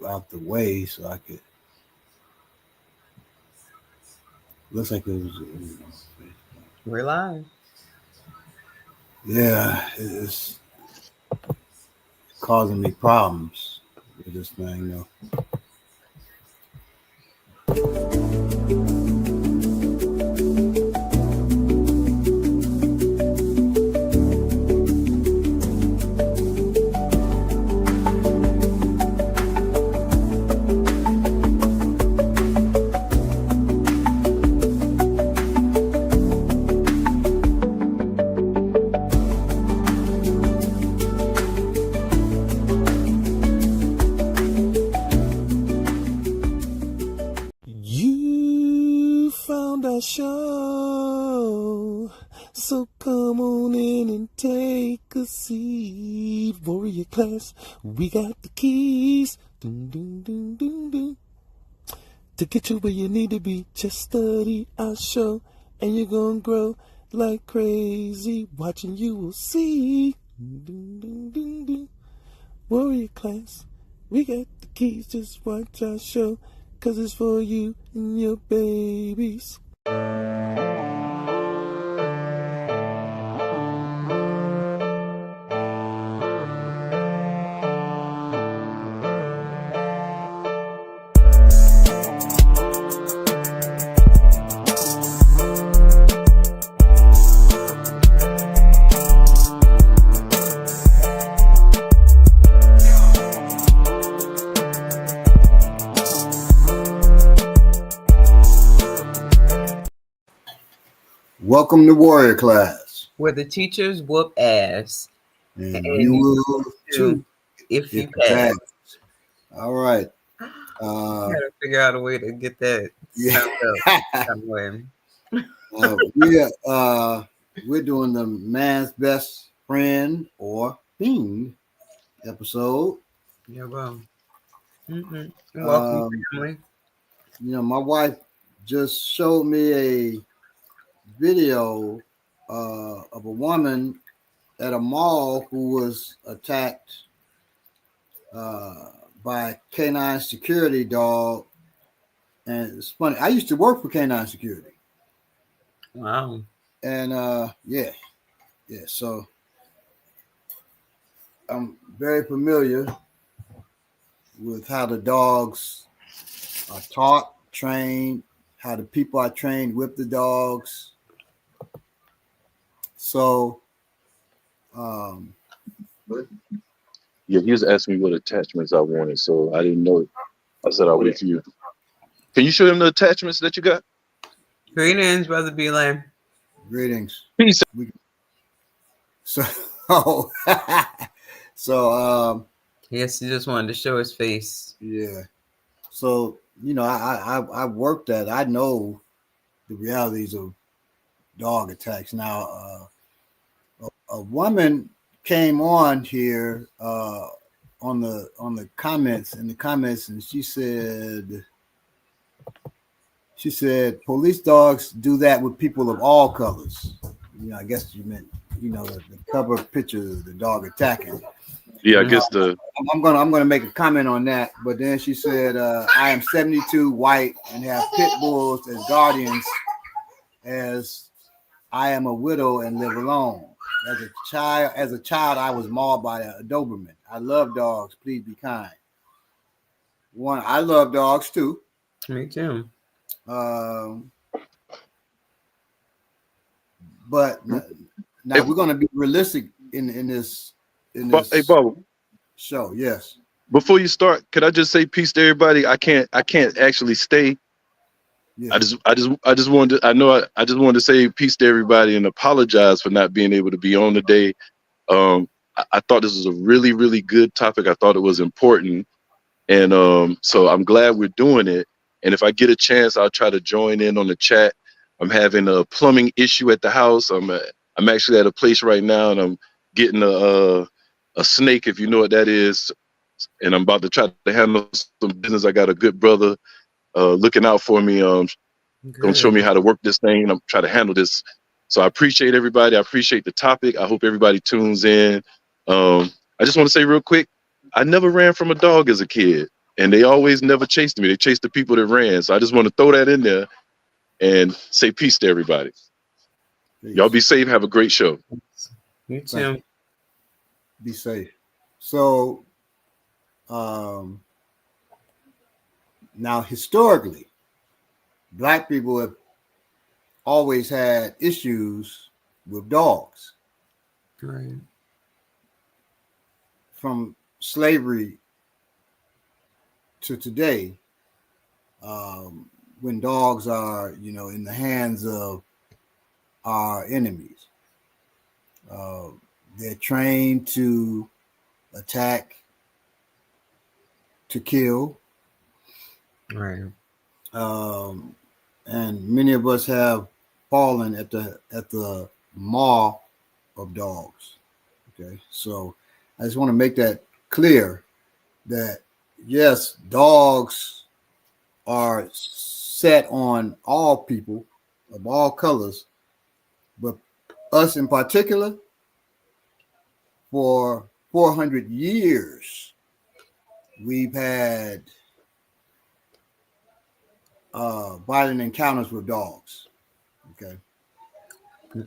out the way so I could. Looks like it was. We're live. Yeah, it's causing me problems with this thing, though. You found our show, so come on in and take a seat. Warrior class, we got the keys. Dun, dun, dun, dun, dun. To get you where you need to be, just study our show, and you're gonna grow like crazy. Watching you will see. Dun, dun, dun, dun. Warrior class, we got the keys, just watch our show, 'cause it's for you and your babies. Welcome to Warrior Class, where the teachers whoop ass. and you will too if you pass. All right. Gotta figure out a way to get that sound up somewhere. We're doing the Man's Best Friend or Fiend episode. Yeah, well. Welcome, family. My wife just showed me a video of a woman at a mall who was attacked by a canine security dog. And it's funny, I used to work for canine security. Wow. And so I'm very familiar with how the dogs are taught, trained, how the people are trained with the dogs. So, yeah, he was asking me what attachments I wanted, so I didn't know. I said I'll wait for you. Can you show him the attachments that you got? Greetings, Brother B-Lane. Greetings. Peace. Yes, he just wanted to show his face. Yeah. So, I worked at, I know the realities of dog attacks. Now, a woman came on here on the comments, and she said police dogs do that with people of all colors. I guess you meant the cover picture of the dog attacking. Yeah, I guess I'm gonna make a comment on that, but then she said I am 72, white, and have pit bulls as guardians, as I am a widow and live alone. As a child, I was mauled by a Doberman. I love dogs. Please be kind. I love dogs too. Me too. But now we're going to be realistic in this hey, Bob, show. Yes. Before you start, could I just say peace to everybody? I can't actually stay. Yeah. I just wanted to say peace to everybody and apologize for not being able to be on today. I thought this was a really, really good topic. I thought it was important. And so I'm glad we're doing it. And if I get a chance, I'll try to join in on the chat. I'm having a plumbing issue at the house. I'm actually at a place right now, and I'm getting a snake, if you know what that is. And I'm about to try to handle some business. I got a good brother looking out for me, gonna show me how to work this thing, and I'm trying to handle this. So I appreciate everybody. I appreciate the topic. I hope everybody tunes in. I just want to say real quick, I never ran from a dog as a kid. and they always never chased me. They chased the people that ran. So I just want to throw that in there and say peace to everybody. Peace. Y'all be safe. Have a great show. You too. Be safe. So, now historically, Black people have always had issues with dogs. Right. From slavery to today, when dogs are, in the hands of our enemies, they're trained to attack, to kill. Right. And many of us have fallen at the maw of dogs. Okay, so I just want to make that clear that yes, dogs are set on all people of all colors, but us in particular, for 400 years, we've had violent encounters with dogs. Okay,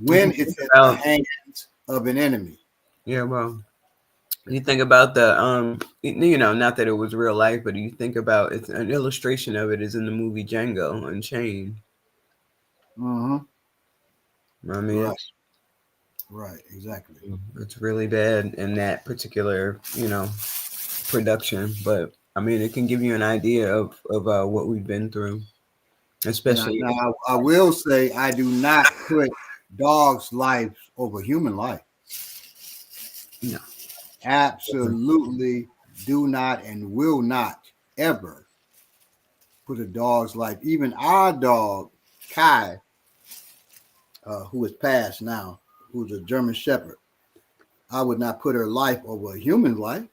when it's in the hands of an enemy. Yeah, well, you think about the not that it was real life, but you think about it's an illustration of it is in the movie Django Unchained. Mm-hmm. I mean, right, exactly. It's really bad in that particular, production, but I mean, it can give you an idea of what we've been through, especially. Now, I will say I do not put dogs' lives over human life. No, absolutely do not and will not ever put a dog's life. Even our dog Kai, who is passed now, who's a German Shepherd, I would not put her life over a human life.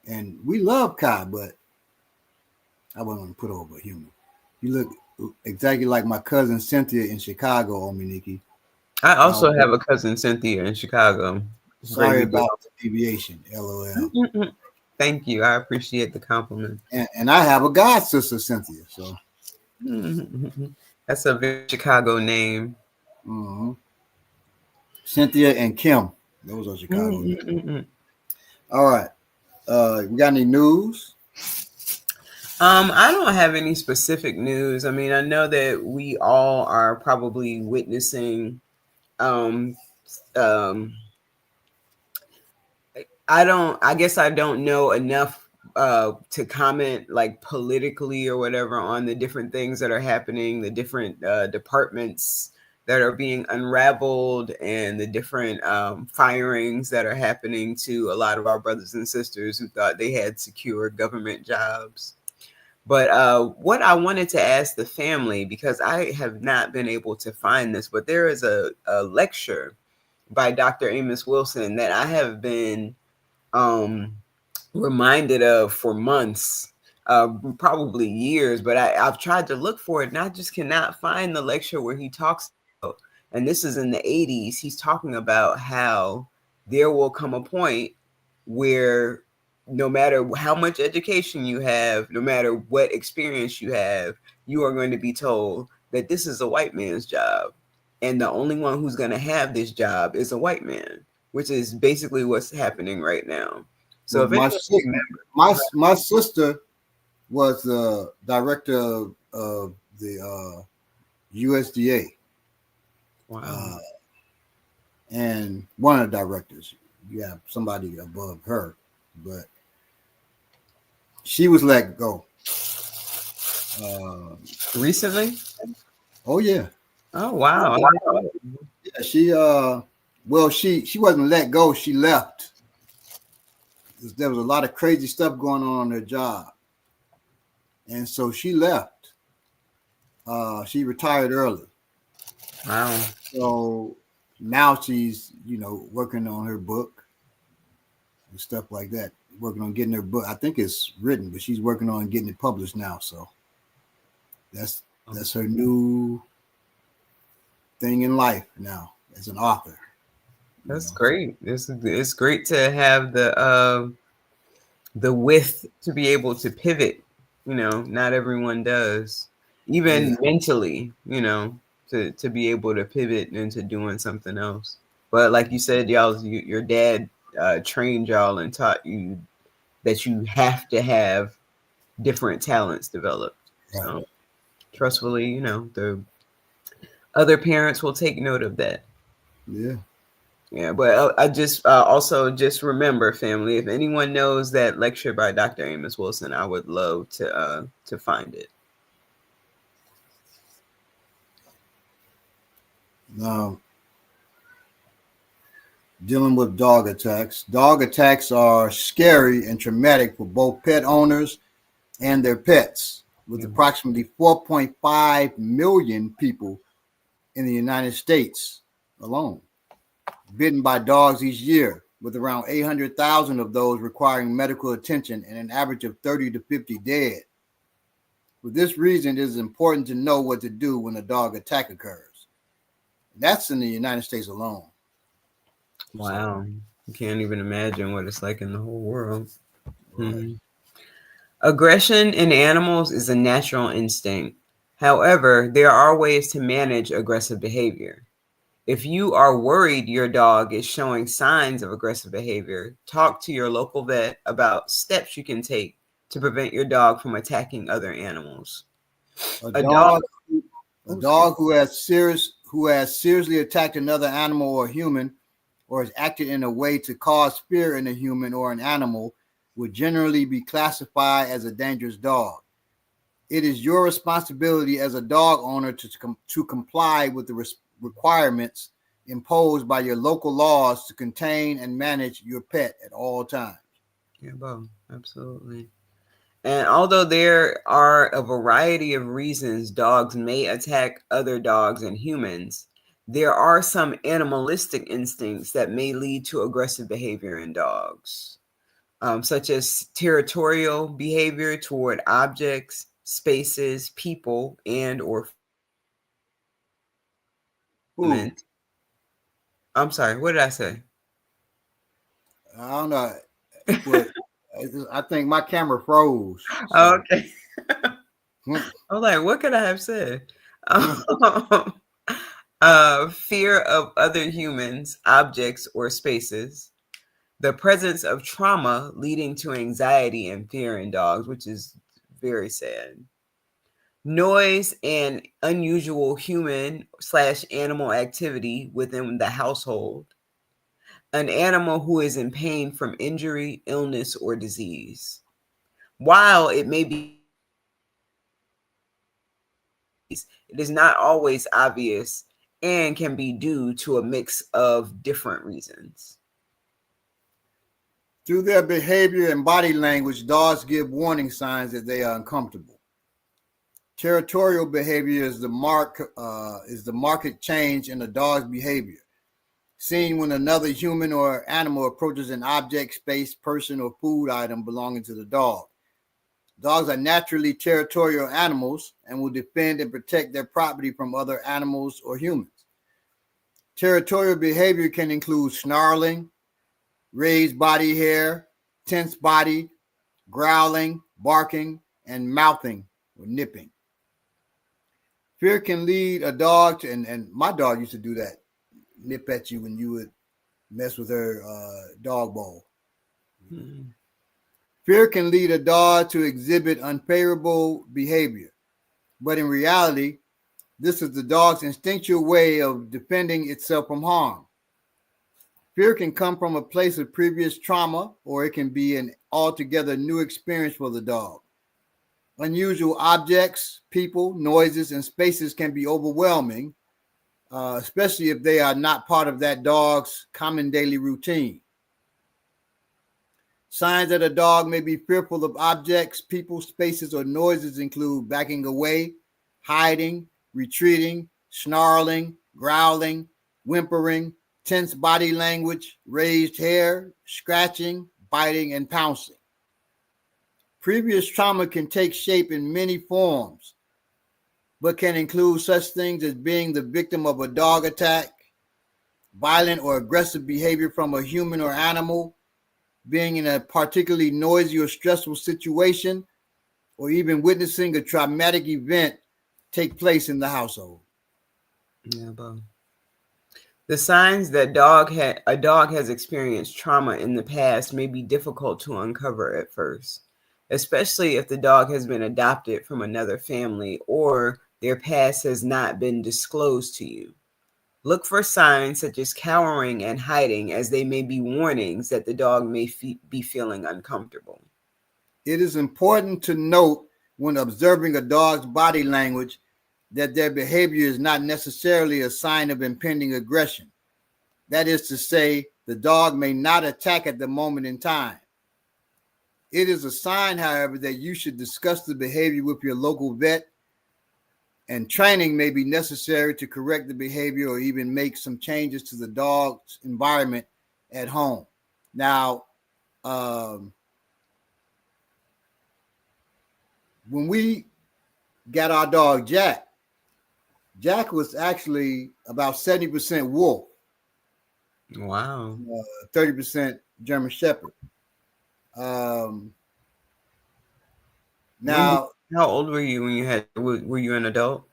And we love Kai, but I wouldn't want to put her over a human. You look exactly like my cousin Cynthia in Chicago, Ominiki. I also have a cousin Cynthia in Chicago. Sorry about the deviation, LOL. Thank you. I appreciate the compliment. And I have a god sister, Cynthia. So that's a very Chicago name. Mm-hmm. Cynthia and Kim. Those are Chicago names. All right. You got any news? I don't have any specific news. I mean, I know that we all are probably witnessing I guess I don't know enough to comment like politically or whatever on the different things that are happening, the different departments that are being unraveled, and the different firings that are happening to a lot of our brothers and sisters who thought they had secure government jobs. But what I wanted to ask the family, because I have not been able to find this, but there is a lecture by Dr. Amos Wilson that I have been reminded of for months, probably years, but I've tried to look for it and I just cannot find the lecture where he talks about, and this is in the 80s, he's talking about how there will come a point where no matter how much education you have, no matter what experience you have, you are going to be told that this is a white man's job. And the only one who's going to have this job is a white man, which is basically what's happening right now. So well, if my sister was the director of the USDA. Wow. And one of the directors, you have somebody above her, but she was let go. Recently? Oh yeah. Oh wow. Yeah, she wasn't let go, she left. There was a lot of crazy stuff going on her job. And so she left. She retired early. Wow. So now she's, working on her book and stuff like that. Working on getting her book. I think it's written, but she's working on getting it published now. So that's her new thing in life now as an author. That's great. It's great to have the the width to be able to pivot. Not everyone does, even mentally, to be able to pivot into doing something else. But like you said, your dad trained y'all and taught you that you have to have different talents developed. Right. So trustfully, the other parents will take note of that. Yeah, but I just also just remember, family, if anyone knows that lecture by Dr. Amos Wilson, I would love to find it. Now, dealing with dog attacks. Dog attacks are scary and traumatic for both pet owners and their pets, with approximately 4.5 million people in the United States alone bitten by dogs each year, with around 800,000 of those requiring medical attention and an average of 30 to 50 dead. For this reason, it is important to know what to do when a dog attack occurs. That's in the United States alone. Wow. You can't even imagine what it's like in the whole world. Right. Mm-hmm. Aggression in animals is a natural instinct. However, there are ways to manage aggressive behavior. If you are worried your dog is showing signs of aggressive behavior, talk to your local vet about steps you can take to prevent your dog from attacking other animals. A dog who has seriously attacked another animal or human, or has acted in a way to cause fear in a human or an animal, would generally be classified as a dangerous dog. It is your responsibility as a dog owner to comply with the requirements imposed by your local laws to contain and manage your pet at all times. Yeah, Bo, absolutely. And although there are a variety of reasons dogs may attack other dogs and humans, there are some animalistic instincts that may lead to aggressive behavior in dogs, such as territorial behavior toward objects, spaces, people, and or movement. I'm sorry, what did I say? I don't know, but I think my camera froze. So. Okay. I'm like, what could I have said? Fear of other humans, objects, or spaces. The presence of trauma leading to anxiety and fear in dogs, which is very sad. Noise and unusual human/animal activity within the household. An animal who is in pain from injury, illness, or disease. While it may be, it is not always obvious and can be due to a mix of different reasons. Through their behavior and body language, dogs give warning signs that they are uncomfortable. Territorial behavior is the marked change in a dog's behavior, seen when another human or animal approaches an object, space, person, or food item belonging to the dog. Dogs are naturally territorial animals and will defend and protect their property from other animals or humans. Territorial behavior can include snarling, raised body hair, tense body, growling, barking, and mouthing or nipping. Fear can lead a dog to, and my dog used to do that, nip at you when you would mess with her dog bowl. Mm-hmm. Fear can lead a dog to exhibit unfavorable behavior, but in reality, this is the dog's instinctual way of defending itself from harm. Fear can come from a place of previous trauma, or it can be an altogether new experience for the dog. Unusual objects, people, noises, and spaces can be overwhelming, especially if they are not part of that dog's common daily routine. Signs that a dog may be fearful of objects, people, spaces, or noises include backing away, hiding, retreating, snarling, growling, whimpering, tense body language, raised hair, scratching, biting, and pouncing. Previous trauma can take shape in many forms, but can include such things as being the victim of a dog attack, violent or aggressive behavior from a human or animal, being in a particularly noisy or stressful situation, or even witnessing a traumatic event take place in the household. Yeah, Bo. The signs that a dog has experienced trauma in the past may be difficult to uncover at first, especially if the dog has been adopted from another family or their past has not been disclosed to you. Look for signs such as cowering and hiding, as they may be warnings that the dog may be feeling uncomfortable. It is important to note when observing a dog's body language that their behavior is not necessarily a sign of impending aggression. That is to say, the dog may not attack at the moment in time. It is a sign, however, that you should discuss the behavior with your local vet, and training may be necessary to correct the behavior or even make some changes to the dog's environment at home. Now, when we got our dog Jack was actually about 70% wolf. Wow. 30% German Shepherd. Now, how old were you when were you an adult?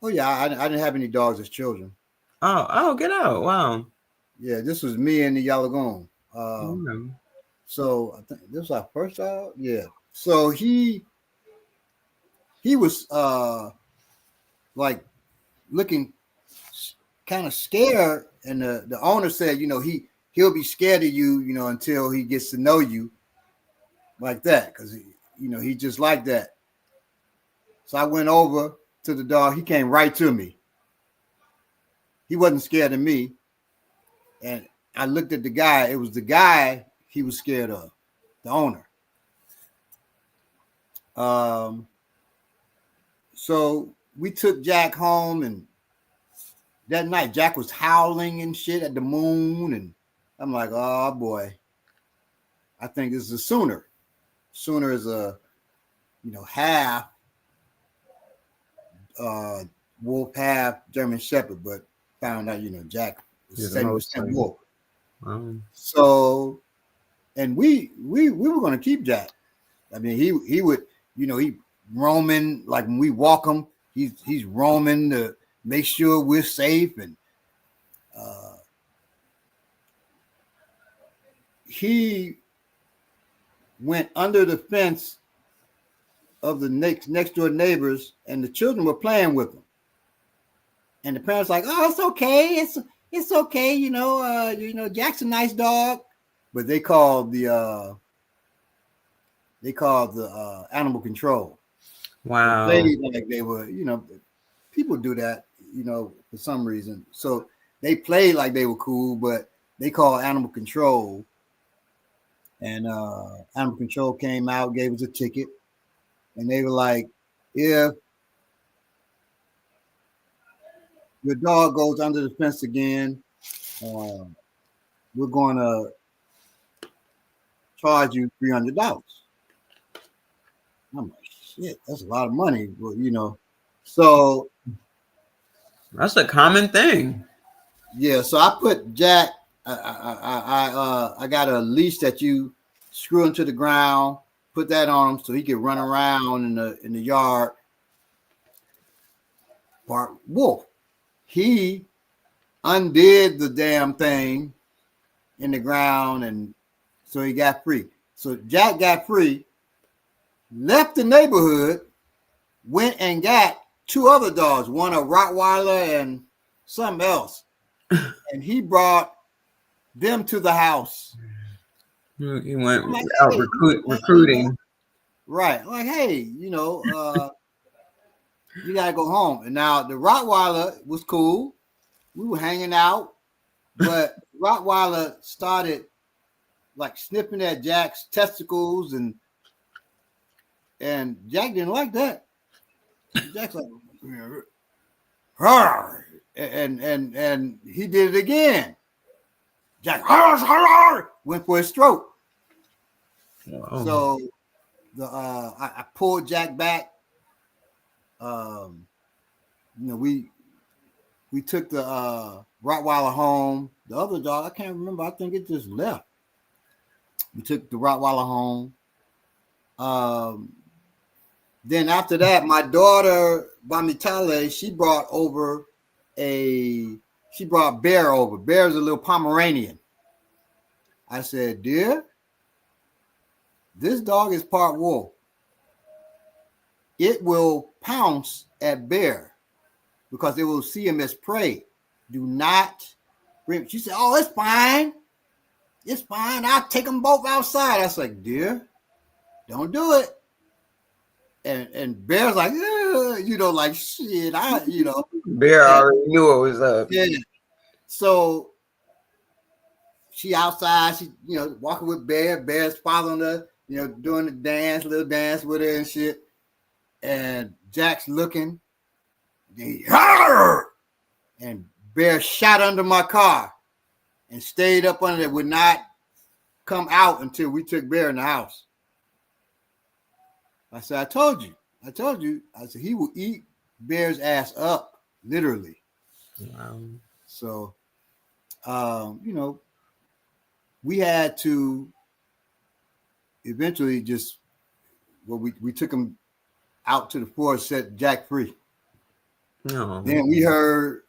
Oh yeah, I didn't have any dogs as children. Oh, get out! Wow. Yeah, this was me and the Yalagon. So I think this was our first dog. Yeah. So he was like looking kind of scared, and the owner said, he'll be scared of you, until he gets to know you like that, because he just like that. So I went over to the dog. He came right to me. He wasn't scared of me, and I looked at the guy. It was the guy he was scared of, the owner. So we took Jack home, and that night Jack was howling and shit at the moon, and I'm like, oh boy, I think this is a Sooner. Sooner is a, half wolf, half German Shepherd, but found out, Jack was 70% wolf. So, and we were going to keep Jack. I mean, he would, he roaming, like when we walk him, he's roaming to make sure we're safe. And he went under the fence of the next door neighbors, and the children were playing with him. And the parents like, oh, it's okay, it's okay, Jack's a nice dog. But they called the animal control. Wow. They played like they were, people do that, for some reason. So they played like they were cool, but they called animal control. And animal control came out, gave us a ticket, and they were like, if your dog goes under the fence again, we're going to charge you $300. I'm like, shit, that's a lot of money, but so that's a common thing. Yeah, so I put Jack. I got a leash that you screw into the ground, put that on him so he could run around in the yard. Part wolf. He undid the damn thing in the ground, and so he got free. So Jack got free, left the neighborhood, went and got two other dogs, one a Rottweiler and something else. And he brought them to the house. He went out recruiting. Right. Like, hey, you gotta go home. And now the Rottweiler was cool. We were hanging out, but Rottweiler started like sniffing at Jack's testicles, and Jack didn't like that. Jack's like, Rawr! And he did it again. Jack went for his throat. Wow. So I pulled Jack back. We took the Rottweiler home. The other dog, I can't remember. I think it just left. We took the Rottweiler home. Then after that, my daughter, Bamitale, she brought Bear over. Bear's a little Pomeranian. I said, dear, this dog is part wolf. It will pounce at Bear because it will see him as prey. Do not bring. She said, oh, it's fine. It's fine. I'll take them both outside. I was like, dear, don't do it. And Bear's like, like shit. Bear already knew what was up. Yeah. So she outside, she walking with Bear. Bear's following her, doing the little dance with her and shit. And Jack's looking. And Bear shot under my car and stayed up under it, would not come out until we took Bear in the house. I said, I told you. I said, he will eat Bear's ass up, literally. Wow. So, we had to eventually we took him out to the forest, set Jack free. No. Then we heard,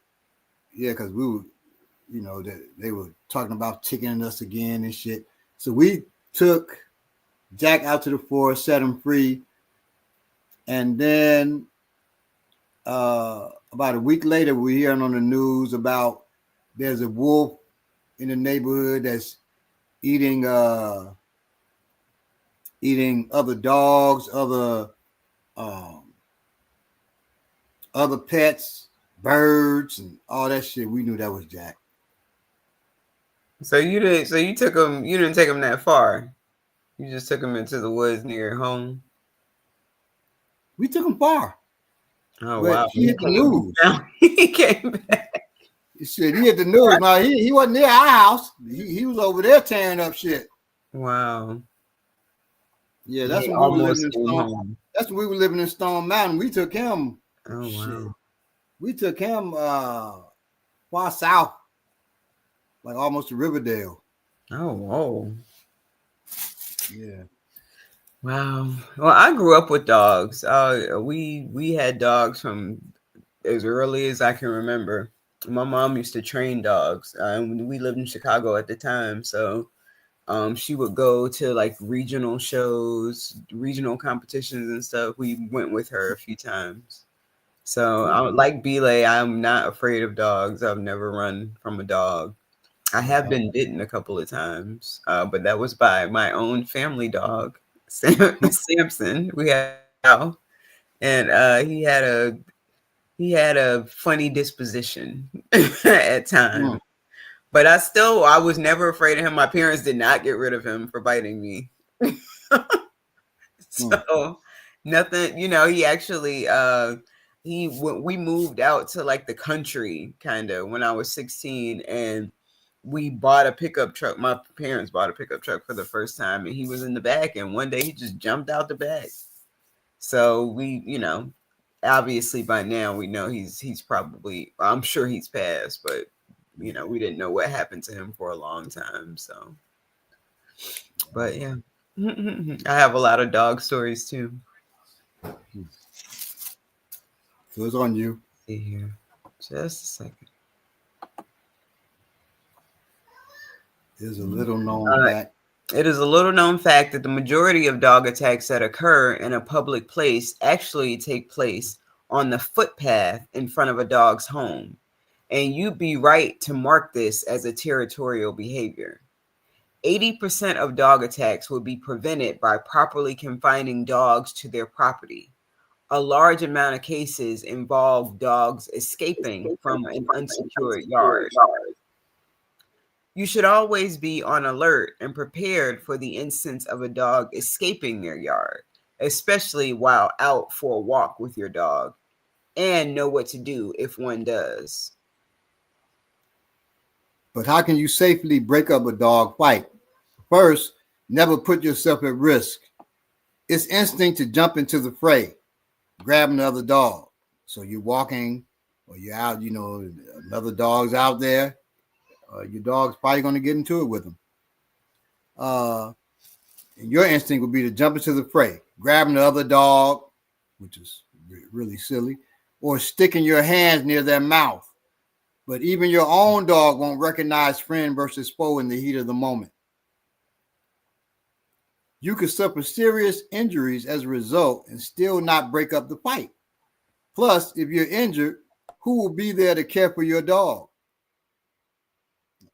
because we were, that they were talking about ticketing us again and shit. So we took Jack out to the forest, set him free. And then about a week later, we're hearing on the news about there's a wolf in the neighborhood that's eating other dogs, other pets, birds, and all that shit. We knew that was Jack. So you didn't. So you took him. You didn't take him that far. You just took him into the woods near home. We took him far. Oh but wow! He hit the news. He came back. Shit, he hit the news. No, he wasn't near our house. He was over there tearing up shit. Wow. Yeah, that's when we were living in Stone. That's when we were living in Stone Mountain. We took him. Oh wow. Shit. We took him far south, like almost to Riverdale. Oh whoa. Yeah. Wow. Well, I grew up with dogs. We had dogs from as early as I can remember. My mom used to train dogs. We lived in Chicago at the time, so she would go to like regional shows, regional competitions and stuff. We went with her a few times. So like Belay, I'm not afraid of dogs. I've never run from a dog. I have been bitten a couple of times, but that was by my own family dog. Samson, we had, and he had a funny disposition at times, but I was never afraid of him. My parents did not get rid of him for biting me. So nothing, he actually we moved out to like the country kind of when I was 16, and we bought a pickup truck. My parents bought a pickup truck for the first time, and he was in the back, and one day he just jumped out the back. So we, obviously by now we know he's probably, I'm sure he's passed, but we didn't know what happened to him for a long time. So, but yeah, I have a lot of dog stories too. So it's on you. See here, just a second. It is a little known fact. It is a little known fact that the majority of dog attacks that occur in a public place actually take place on the footpath in front of a dog's home. And you'd be right to mark this as a territorial behavior. 80% of dog attacks would be prevented by properly confining dogs to their property. A large amount of cases involve dogs escaping from an unsecured yard. You should always be on alert and prepared for the instance of a dog escaping your yard, especially while out for a walk with your dog, and know what to do if one does. But how can you safely break up a dog fight? First, never put yourself at risk. It's instinct to jump into the fray, grab another dog. So you're walking or you're out, another dog's out there. Your dog's probably going to get into it with them. And your instinct would be to jump into the fray, grabbing the other dog, which is really silly, or sticking your hands near their mouth. But even your own dog won't recognize friend versus foe in the heat of the moment. You could suffer serious injuries as a result and still not break up the fight. Plus, if you're injured, who will be there to care for your dog?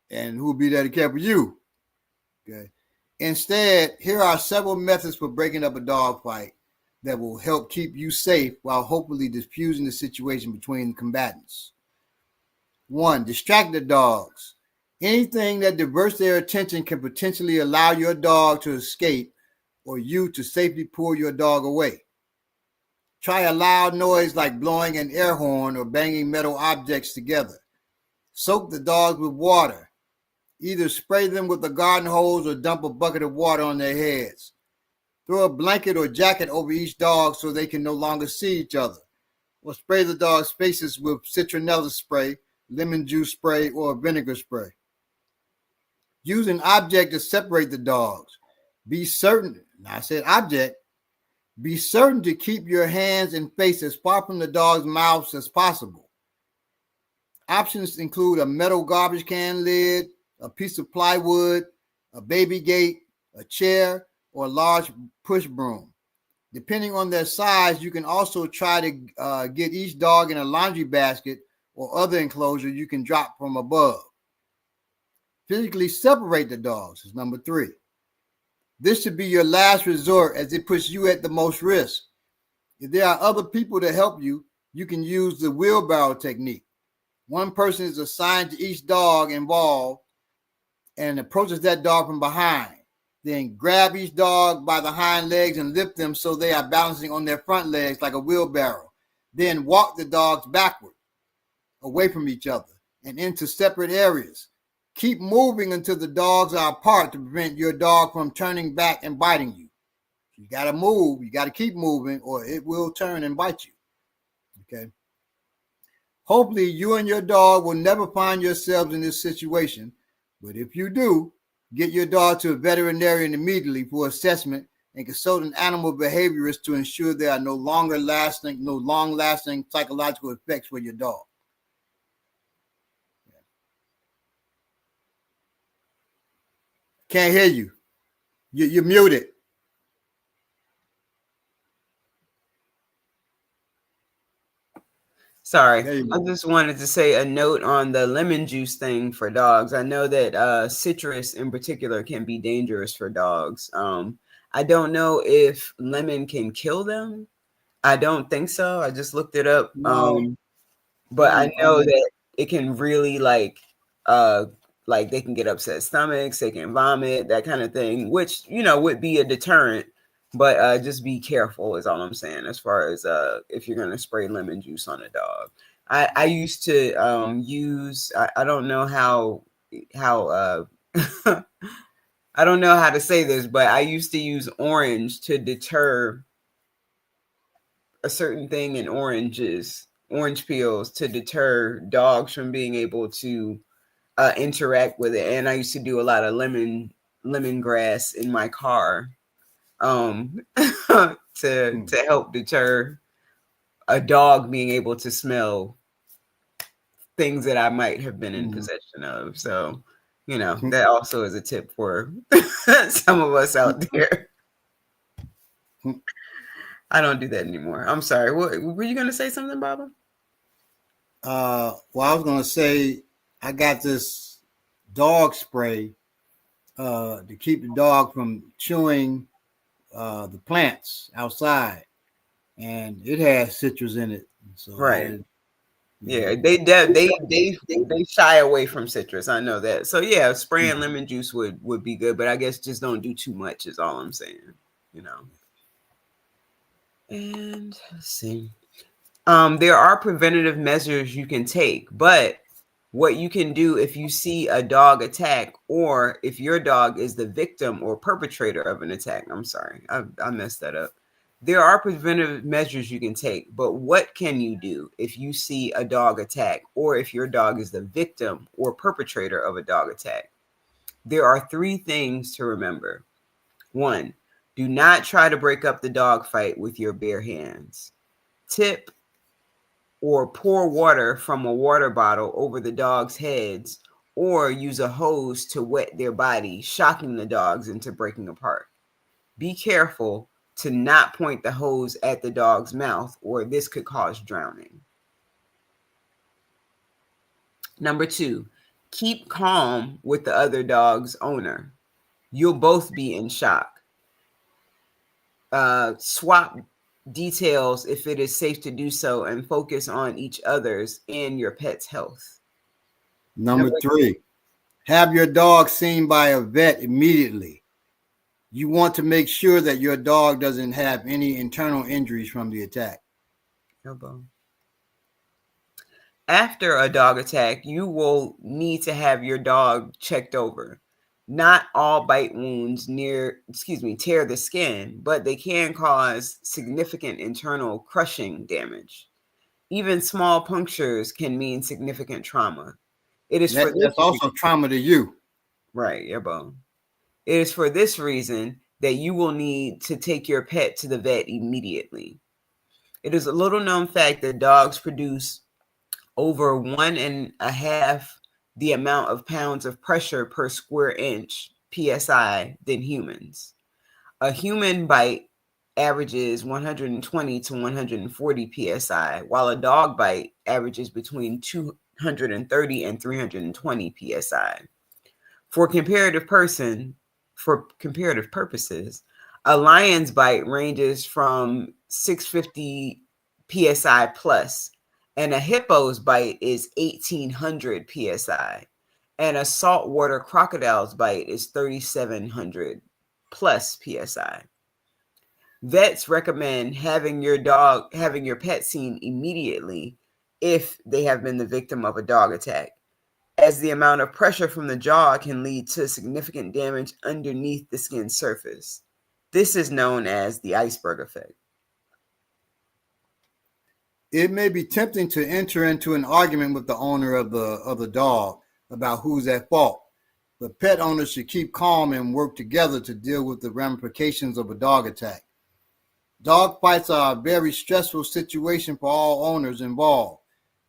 And who will be there to care for you? Okay. Instead, here are several methods for breaking up a dog fight that will help keep you safe while hopefully diffusing the situation between the combatants. 1, distract the dogs. Anything that diverts their attention can potentially allow your dog to escape or you to safely pull your dog away. Try a loud noise like blowing an air horn or banging metal objects together. Soak the dogs with water. Either spray them with a garden hose or dump a bucket of water on their heads. Throw a blanket or jacket over each dog so they can no longer see each other. Or spray the dog's faces with citronella spray, lemon juice spray, or vinegar spray. Use an object to separate the dogs. Be certain, I said object, be certain to keep your hands and face as far from the dog's mouths as possible. Options include a metal garbage can lid, a piece of plywood, a baby gate, a chair, or a large push broom. Depending on their size, you can also try to get each dog in a laundry basket or other enclosure you can drop from above. Physically separate the dogs is number 3. This should be your last resort as it puts you at the most risk. If there are other people to help you, you can use the wheelbarrow technique. One person is assigned to each dog involved and approaches that dog from behind. Then grab each dog by the hind legs and lift them so they are balancing on their front legs like a wheelbarrow. Then walk the dogs backward, away from each other, and into separate areas. Keep moving until the dogs are apart to prevent your dog from turning back and biting you. You got to move. You got to keep moving or it will turn and bite you. Okay. Hopefully you and your dog will never find yourselves in this situation. But if you do, get your dog to a veterinarian immediately for assessment and consult an animal behaviorist to ensure there are no long-lasting psychological effects for your dog. Can't hear you. You're muted. Sorry, I just wanted to say a note on the lemon juice thing for dogs. I know that citrus in particular can be dangerous for dogs. I don't know if lemon can kill them. I don't think so. I just looked it up. But I know that it can really like they can get upset stomachs, they can vomit, that kind of thing, which, you know, would be a deterrent. But just be careful is all I'm saying as far as if you're going to spray lemon juice on a dog. I used to use, I don't know how I don't know how to say this, but I used to use orange to deter a certain thing in orange peels to deter dogs from being able to interact with it. And I used to do a lot of lemongrass in my car to help deter a dog being able to smell things that I might have been in possession of. So, you know, that also is a tip for some of us out there. I don't do that anymore. I'm sorry. What were you going to say something, Baba? Well, I was going to say I got this dog spray to keep the dog from chewing the plants outside, and it has citrus in it. So right. Yeah, they shy away from citrus. I know that. So yeah, spraying lemon juice would be good, but I guess just don't do too much is all I'm saying, you know. And let's see. There are preventative measures you can take, but what you can do if you see a dog attack or if your dog is the victim or perpetrator of an attack. I'm sorry, I messed that up. There are preventative measures you can take, but what can you do if you see a dog attack or if your dog is the victim or perpetrator of a dog attack? There are 3 things to remember. 1. Do not try to break up the dog fight with your bare hands. Tip or pour water from a water bottle over the dog's heads, or use a hose to wet their body, shocking the dogs into breaking apart. Be careful to not point the hose at the dog's mouth, or this could cause drowning. Number 2, keep calm with the other dog's owner. You'll both be in shock. Swap details if it is safe to do so, and focus on each other's and your pet's health. Number 3, have your dog seen by a vet immediately. You want to make sure that your dog doesn't have any internal injuries from the attack. After a dog attack, you will need to have your dog checked over. Not all bite wounds tear the skin, but they can cause significant internal crushing damage. Even small punctures can mean significant trauma. That's also trauma to you. Right, yeah, bone. It is for this reason that you will need to take your pet to the vet immediately. It is a little known fact that dogs produce over 1.5 the amount of pounds of pressure per square inch PSI than humans. A human bite averages 120 to 140 PSI, while a dog bite averages between 230 and 320 PSI. For comparative purposes, a lion's bite ranges from 650 PSI plus, and a hippo's bite is 1,800 PSI, and a saltwater crocodile's bite is 3,700 plus PSI. Vets recommend having your pet seen immediately if they have been the victim of a dog attack, as the amount of pressure from the jaw can lead to significant damage underneath the skin surface. This is known as the iceberg effect. It may be tempting to enter into an argument with the owner of the dog about who's at fault, but pet owners should keep calm and work together to deal with the ramifications of a dog attack. Dog fights are a very stressful situation for all owners involved,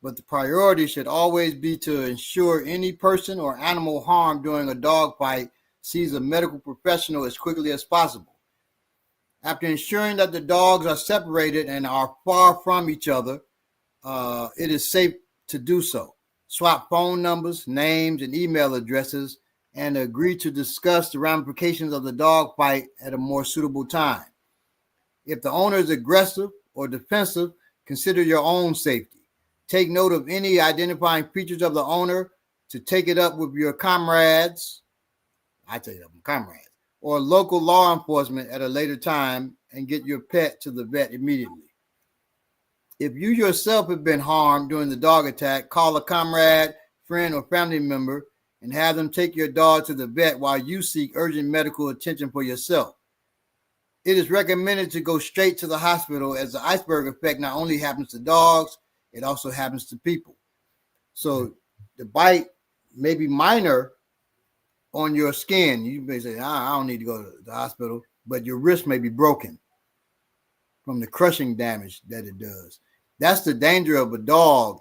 but the priority should always be to ensure any person or animal harmed during a dog fight sees a medical professional as quickly as possible. After ensuring that the dogs are separated and are far from each other, it is safe to do so. Swap phone numbers, names, and email addresses, and agree to discuss the ramifications of the dog fight at a more suitable time. If the owner is aggressive or defensive, consider your own safety. Take note of any identifying features of the owner to take it up with your comrades. Or local law enforcement at a later time, and get your pet to the vet immediately. If you yourself have been harmed during the dog attack, call a comrade, friend, or family member and have them take your dog to the vet while you seek urgent medical attention for yourself. It is recommended to go straight to the hospital, as the iceberg effect not only happens to dogs, it also happens to people. So the bite may be minor on your skin. You may say, I don't need to go to the hospital, but your wrist may be broken from the crushing damage that it does. That's the danger of a dog.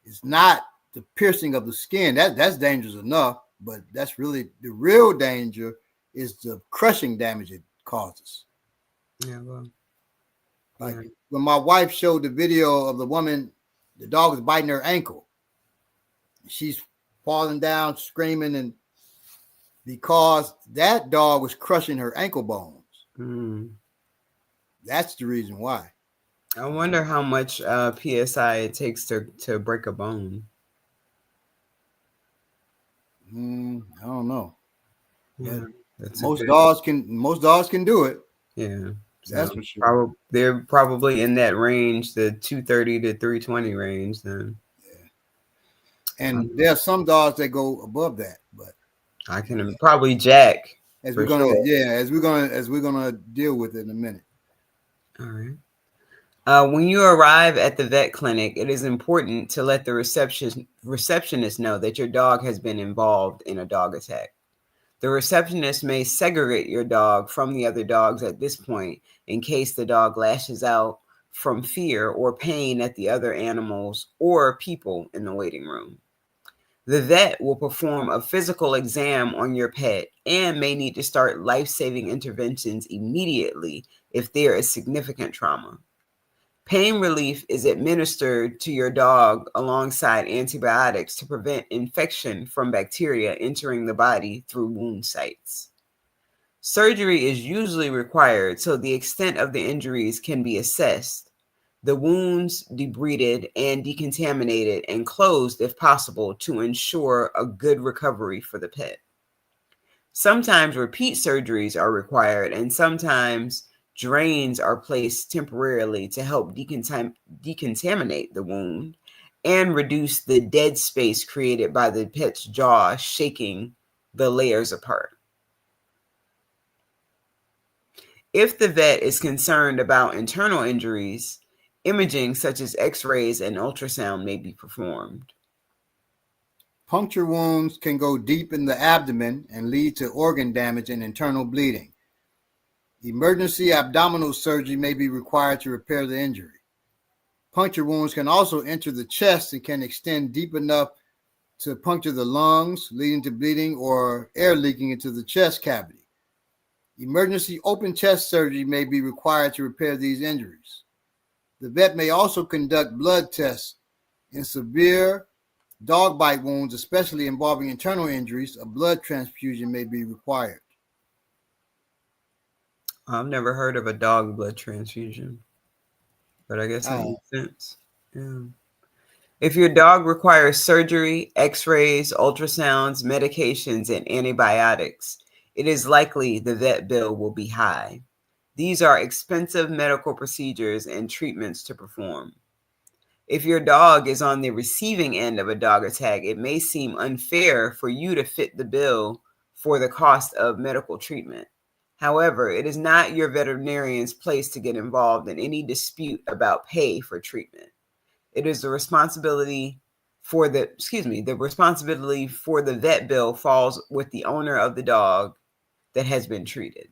It's not the piercing of the skin. That's dangerous enough, but that's really the real danger is the crushing damage it causes. Yeah, well. Like when my wife showed the video of the woman, the dog was biting her ankle. She's falling down, screaming, and because that dog was crushing her ankle bones. That's the reason why. I wonder how much PSI it takes to break a bone. I don't know. Yeah, most dogs can do it. Yeah, so that's for sure. They're probably in that range, the 230 to 320 range. Then, yeah. And there are some dogs that go above that, but I can probably Jack. As we're gonna deal with it in a minute. All right. When you arrive at the vet clinic, it is important to let the receptionist know that your dog has been involved in a dog attack. The receptionist may segregate your dog from the other dogs at this point in case the dog lashes out from fear or pain at the other animals or people in the waiting room. The vet will perform a physical exam on your pet and may need to start life-saving interventions immediately if there is significant trauma. Pain relief is administered to your dog alongside antibiotics to prevent infection from bacteria entering the body through wound sites. Surgery is usually required so the extent of the injuries can be assessed, the wounds debrided and decontaminated and closed if possible to ensure a good recovery for the pet. Sometimes repeat surgeries are required, and sometimes drains are placed temporarily to help decontaminate the wound and reduce the dead space created by the pet's jaw shaking the layers apart. If the vet is concerned about internal injuries, imaging such as X-rays and ultrasound may be performed. Puncture wounds can go deep in the abdomen and lead to organ damage and internal bleeding. Emergency abdominal surgery may be required to repair the injury. Puncture wounds can also enter the chest and can extend deep enough to puncture the lungs, leading to bleeding or air leaking into the chest cavity. Emergency open chest surgery may be required to repair these injuries. The vet may also conduct blood tests. In severe dog bite wounds, especially involving internal injuries, a blood transfusion may be required. I've never heard of a dog blood transfusion, but I guess that makes sense. Yeah. If your dog requires surgery, X-rays, ultrasounds, medications, and antibiotics, it is likely the vet bill will be high. These are expensive medical procedures and treatments to perform. If your dog is on the receiving end of a dog attack, it may seem unfair for you to fit the bill for the cost of medical treatment. However, it is not your veterinarian's place to get involved in any dispute about pay for treatment. It is the responsibility for the vet bill falls with the owner of the dog that has been treated.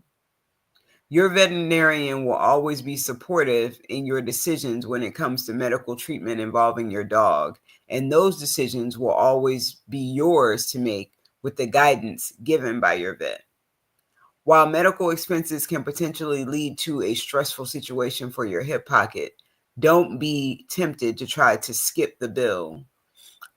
Your veterinarian will always be supportive in your decisions when it comes to medical treatment involving your dog, and those decisions will always be yours to make with the guidance given by your vet. While medical expenses can potentially lead to a stressful situation for your hip pocket, don't be tempted to try to skip the bill.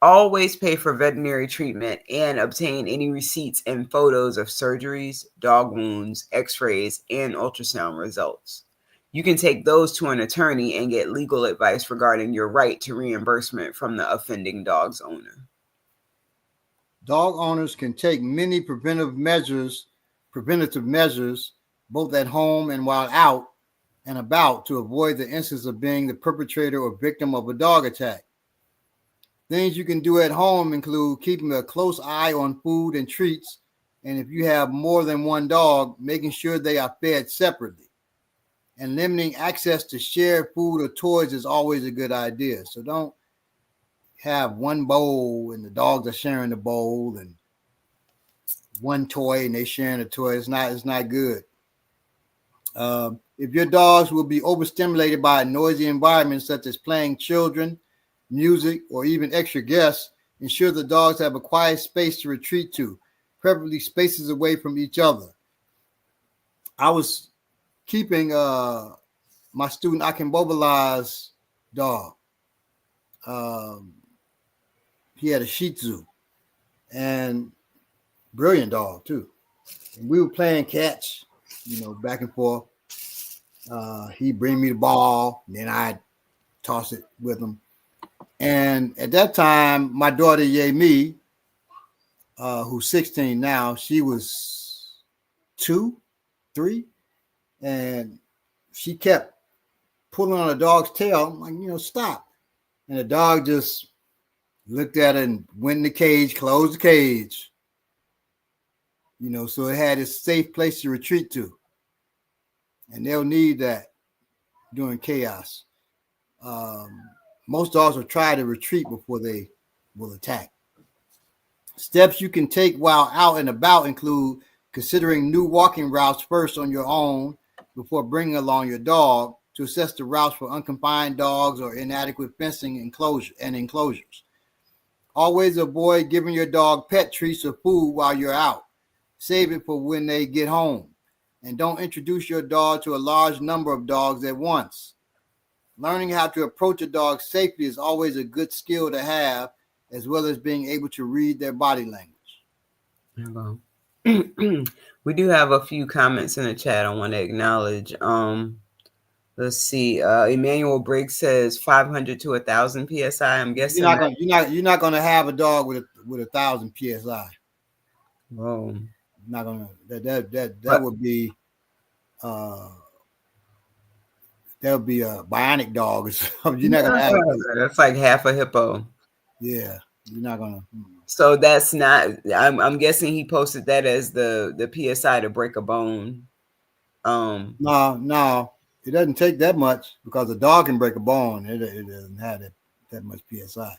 Always pay for veterinary treatment and obtain any receipts and photos of surgeries, dog wounds, X-rays, and ultrasound results. You can take those to an attorney and get legal advice regarding your right to reimbursement from the offending dog's owner. Dog owners can take many preventative measures, both at home and while out and about, to avoid the instance of being the perpetrator or victim of a dog attack. Things you can do at home include keeping a close eye on food and treats, and if you have more than one dog, making sure they are fed separately. And limiting access to shared food or toys is always a good idea. So don't have one bowl and the dogs are sharing the bowl, and one toy and they sharing a toy. It's not good. If your dogs will be overstimulated by a noisy environment such as playing children, music, or even extra guests, ensure the dogs have a quiet space to retreat to, preferably spaces away from each other. I was keeping my student Akinbobala's dog. He had a Shih Tzu, and brilliant dog too. And we were playing catch, back and forth. He'd bring me the ball, and then I'd toss it with him. And at that time, my daughter Yemi, who's 16 now, she was 2, 3, and she kept pulling on the dog's tail. I'm like, stop. And the dog just looked at it and went in the cage, closed the cage. So it had a safe place to retreat to. And they'll need that during chaos. Most dogs will try to retreat before they will attack. Steps you can take while out and about include considering new walking routes first on your own before bringing along your dog to assess the routes for unconfined dogs or inadequate fencing enclosures. Always avoid giving your dog pet treats or food while you're out. Save it for when they get home. And don't introduce your dog to a large number of dogs at once. Learning how to approach a dog safely is always a good skill to have, as well as being able to read their body language. We do have a few comments in the chat I want to acknowledge. Let's see. Emmanuel Briggs says 500 to 1,000 psi. I'm guessing you're not gonna have a dog with 1,000 psi. Whoa. Not gonna that would be that would be a bionic dog or something. You're not gonna have that's like half a hippo. Yeah, you're not gonna. So that's not. I'm guessing he posted that as the psi to break a bone. No, it doesn't take that much because a dog can break a bone. It doesn't have that much psi.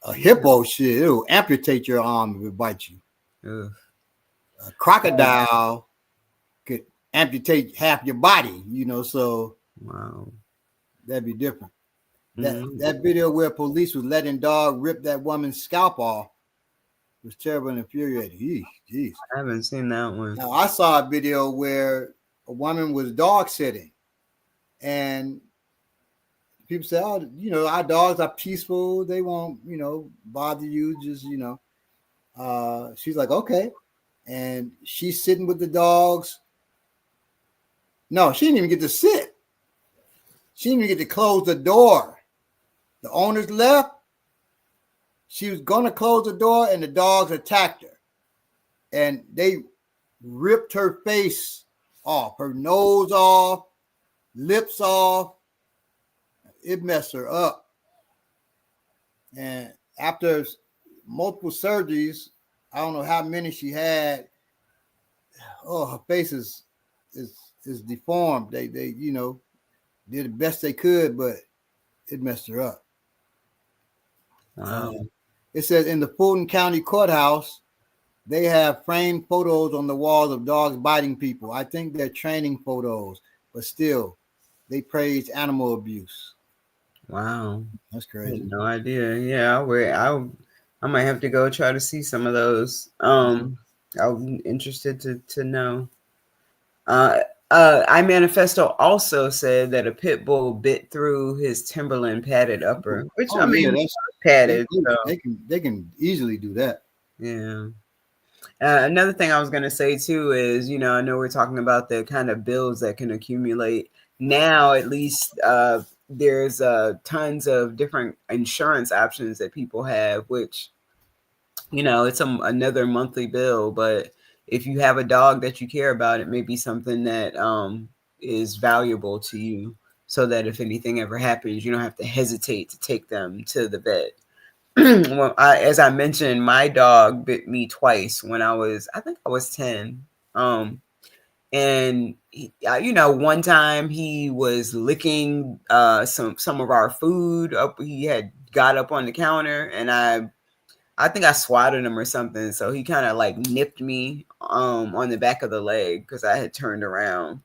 A hippo, shit, it'll amputate your arm if it bites you. Ugh. A crocodile could amputate half your body, so wow, that'd be different. That video where police was letting dog rip that woman's scalp off was terrible and infuriating. Jeez. I haven't seen that one. Now, I saw a video where a woman was dog sitting, and people say, "Oh, our dogs are peaceful. They won't, bother you. Just, she's like, okay." And she's sitting with the dogs. No, she didn't even get to sit. She didn't even get to close the door. The owners left. She was going to close the door, and the dogs attacked her. And they ripped her face off, her nose off, lips off. It messed her up. And after multiple surgeries, I don't know how many she had. Oh, her face is deformed. They did the best they could, but it messed her up. Wow. It says in the Fulton County Courthouse, they have framed photos on the walls of dogs biting people. I think they're training photos, but still, they praise animal abuse. Wow, that's crazy. No idea. Yeah, I might have to go try to see some of those. I'm interested to know. iManifesto also said that a pit bull bit through his Timberland padded upper, which that's padded. They can easily do that. Yeah. Another thing I was going to say too is, I know we're talking about the kind of bills that can accumulate. Now, at least there's tons of different insurance options that people have, which, it's another monthly bill. But if you have a dog that you care about, it may be something that is valuable to you, so that if anything ever happens, you don't have to hesitate to take them to the vet. Well, as I mentioned, my dog bit me twice when I think I was 10. And he, one time he was licking some of our food up. He had got up on the counter, and I think I swatted him or something. So he kind of like nipped me on the back of the leg because I had turned around.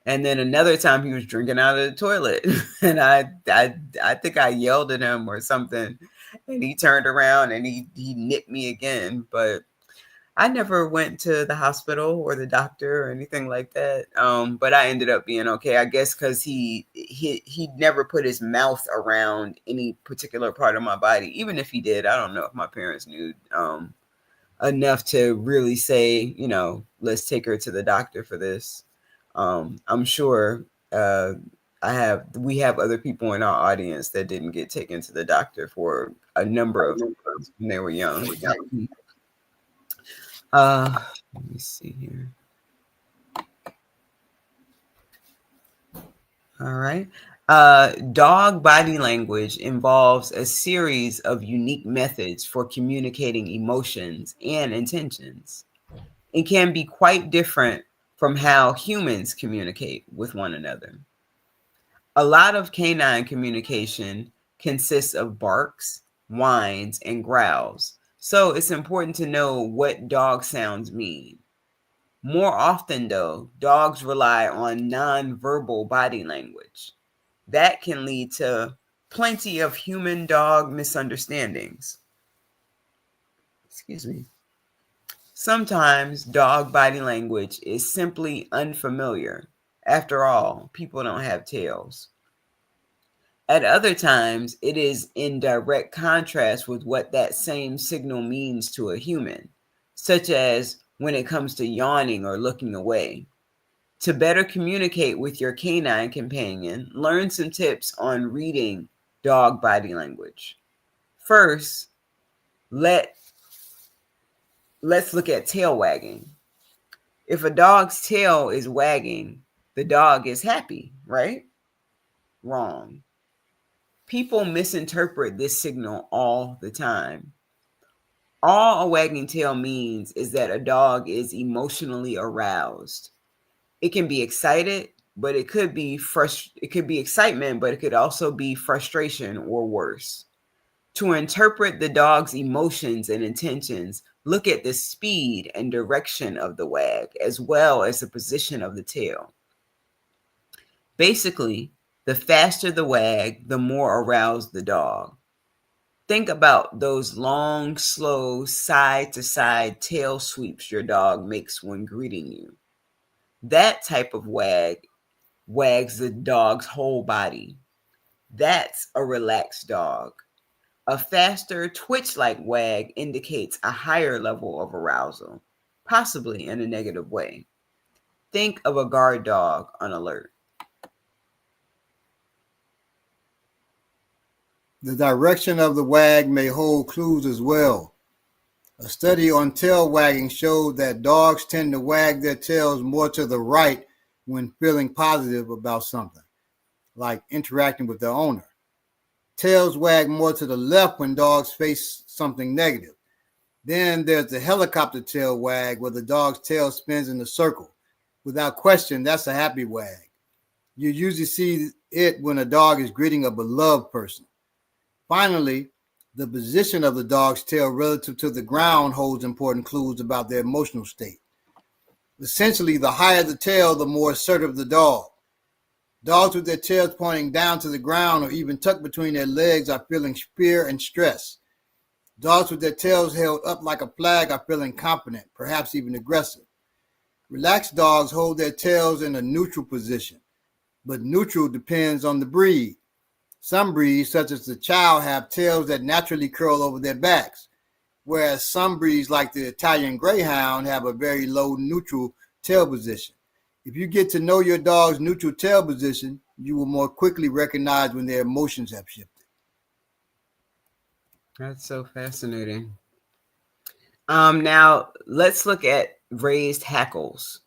And then another time he was drinking out of the toilet, and I think I yelled at him or something, and he turned around and he nipped me again. But I never went to the hospital or the doctor or anything like that. But I ended up being okay, I guess, because he never put his mouth around any particular part of my body. Even if he did, I don't know if my parents knew enough to really say, let's take her to the doctor for this. I'm sure we have other people in our audience that didn't get taken to the doctor for a number of times when they were young. Let me see here. All right. Dog body language involves a series of unique methods for communicating emotions and intentions. It can be quite different from how humans communicate with one another. A lot of canine communication consists of barks, whines, and growls, So it's important to know what dog sounds mean. More often, though, dogs rely on nonverbal body language. That can lead to plenty of human-dog misunderstandings. Excuse me. Sometimes dog body language is simply unfamiliar. After all, people don't have tails. At other times, it is in direct contrast with what that same signal means to a human, such as when it comes to yawning or looking away. To better communicate with your canine companion, learn some tips on reading dog body language. First, let's look at tail wagging. If a dog's tail is wagging, the dog is happy, right? Wrong. People misinterpret this signal all the time. All a wagging tail means is that a dog is emotionally aroused. It can be excited, but it could be excitement, but it could also be frustration or worse. To interpret the dog's emotions and intentions, look at the speed and direction of the wag, as well as the position of the tail. Basically, the faster the wag, the more aroused the dog. Think about those long, slow, side-to-side tail sweeps your dog makes when greeting you. That type of wag wags the dog's whole body. That's a relaxed dog. A faster twitch-like wag indicates a higher level of arousal, possibly in a negative way. Think of a guard dog on alert. The direction of the wag may hold clues as well. A study on tail wagging showed that dogs tend to wag their tails more to the right when feeling positive about something, like interacting with their owner. Tails wag more to the left when dogs face something negative. Then there's the helicopter tail wag, where the dog's tail spins in a circle. Without question, that's a happy wag. You usually see it when a dog is greeting a beloved person. Finally, the position of the dog's tail relative to the ground holds important clues about their emotional state. Essentially, the higher the tail, the more assertive the dog. Dogs with their tails pointing down to the ground or even tucked between their legs are feeling fear and stress. Dogs with their tails held up like a flag are feeling confident, perhaps even aggressive. Relaxed dogs hold their tails in a neutral position, but neutral depends on the breed. Some breeds, such as the Chow, have tails that naturally curl over their backs, whereas some breeds, like the Italian Greyhound, have a very low neutral tail position. If you get to know your dog's neutral tail position, you will more quickly recognize when their emotions have shifted. That's so fascinating. Now let's look at raised hackles.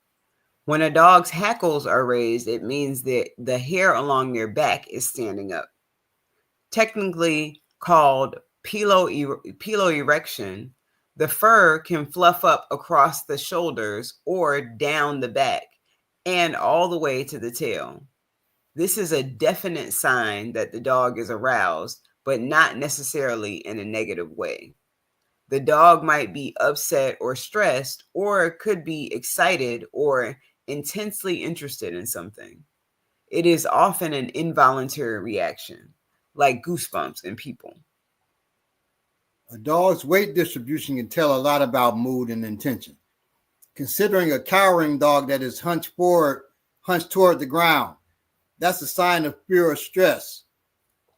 When a dog's hackles are raised, it means that the hair along their back is standing up. Technically called piloerection, the fur can fluff up across the shoulders or down the back and all the way to the tail. This is a definite sign that the dog is aroused, but not necessarily in a negative way. The dog might be upset or stressed, or could be excited or intensely interested in something. It is often an involuntary reaction, like goosebumps in people. A dog's weight distribution can tell a lot about mood and intention. Considering a cowering dog that is hunched toward the ground, that's a sign of fear or stress.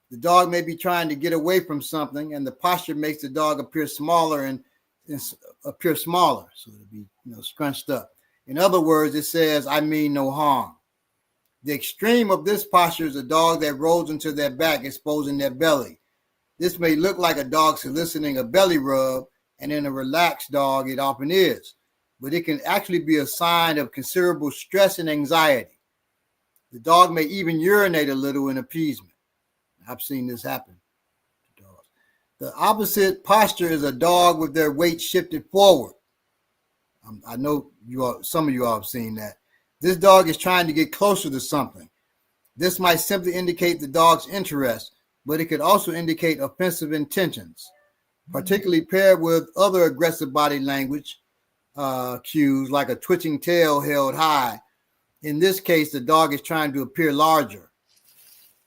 The dog may be trying to get away from something, and the posture makes the dog appear smaller so it'll be scrunched up. In other words, it says, "I mean no harm." The extreme of this posture is a dog that rolls into their back, exposing their belly. This may look like a dog soliciting a belly rub, and in a relaxed dog, it often is. But it can actually be a sign of considerable stress and anxiety. The dog may even urinate a little in appeasement. I've seen this happen to dogs. The opposite posture is a dog with their weight shifted forward. I know some of you all have seen that. This dog is trying to get closer to something. This might simply indicate the dog's interest, but it could also indicate offensive intentions. particularly paired with other aggressive body language cues like a twitching tail held high. In this case, the dog is trying to appear larger.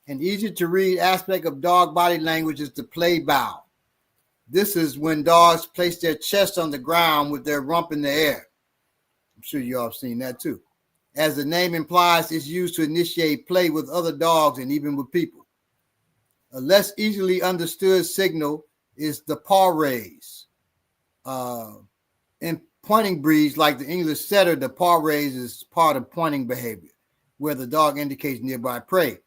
An easy to read aspect of dog body language is the play bow. This is when dogs place their chest on the ground with their rump in the air. I'm sure you all have seen that too. As the name implies, it's used to initiate play with other dogs and even with people. A less easily understood signal is the paw raise. In pointing breeds like the English setter, the paw raise is part of pointing behavior, where the dog indicates nearby prey.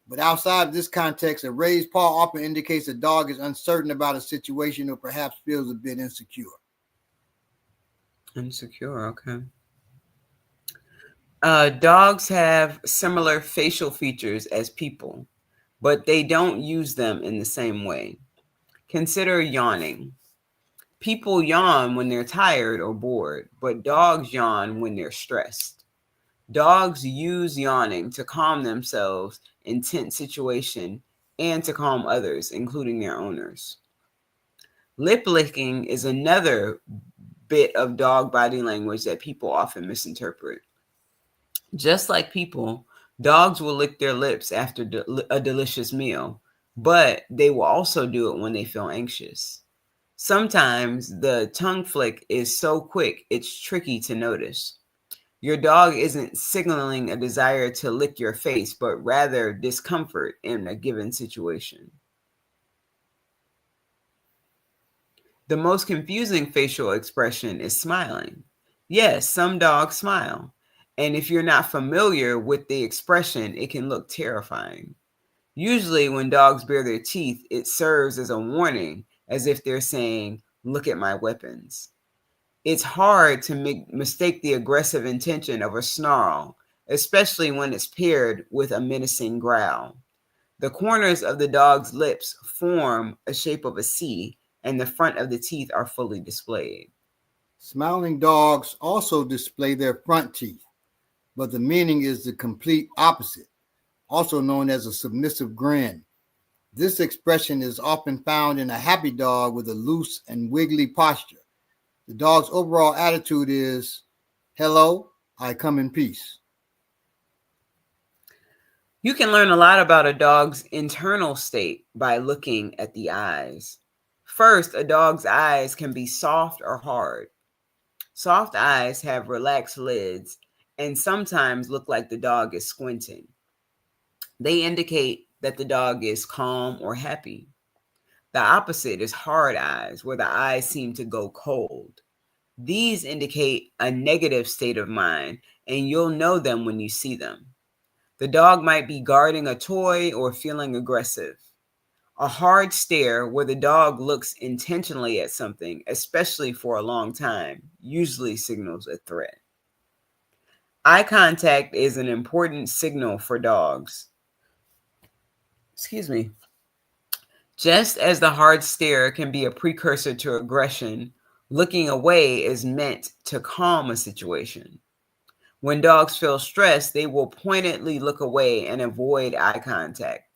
But outside of this context, a raised paw often indicates the dog is uncertain about a situation or perhaps feels a bit insecure. Insecure, okay. Dogs have similar facial features as people, but they don't use them in the same way. Consider yawning. People yawn when they're tired or bored, but dogs yawn when they're stressed. Dogs use yawning to calm themselves in tense situations and to calm others, including their owners. Lip licking is another bit of dog body language that people often misinterpret. Just like people, dogs will lick their lips after a delicious meal, but they will also do it when they feel anxious. Sometimes the tongue flick is so quick, it's tricky to notice. Your dog isn't signaling a desire to lick your face, but rather discomfort in a given situation. The most confusing facial expression is smiling. Yes, some dogs smile. And if you're not familiar with the expression, it can look terrifying. Usually, when dogs bare their teeth, it serves as a warning, as if they're saying, "Look at my weapons." It's hard to mistake the aggressive intention of a snarl, especially when it's paired with a menacing growl. The corners of the dog's lips form a shape of a C, and the front of the teeth are fully displayed. Smiling dogs also display their front teeth, but the meaning is the complete opposite, also known as a submissive grin. This expression is often found in a happy dog with a loose and wiggly posture. The dog's overall attitude is, "Hello, I come in peace." You can learn a lot about a dog's internal state by looking at the eyes. First, a dog's eyes can be soft or hard. Soft eyes have relaxed lids and sometimes look like the dog is squinting. They indicate that the dog is calm or happy. The opposite is hard eyes, where the eyes seem to go cold. These indicate a negative state of mind, and you'll know them when you see them. The dog might be guarding a toy or feeling aggressive. A hard stare, where the dog looks intentionally at something, especially for a long time, usually signals a threat. Eye contact is an important signal for dogs. Excuse me. Just as the hard stare can be a precursor to aggression, looking away is meant to calm a situation. When dogs feel stressed, they will pointedly look away and avoid eye contact.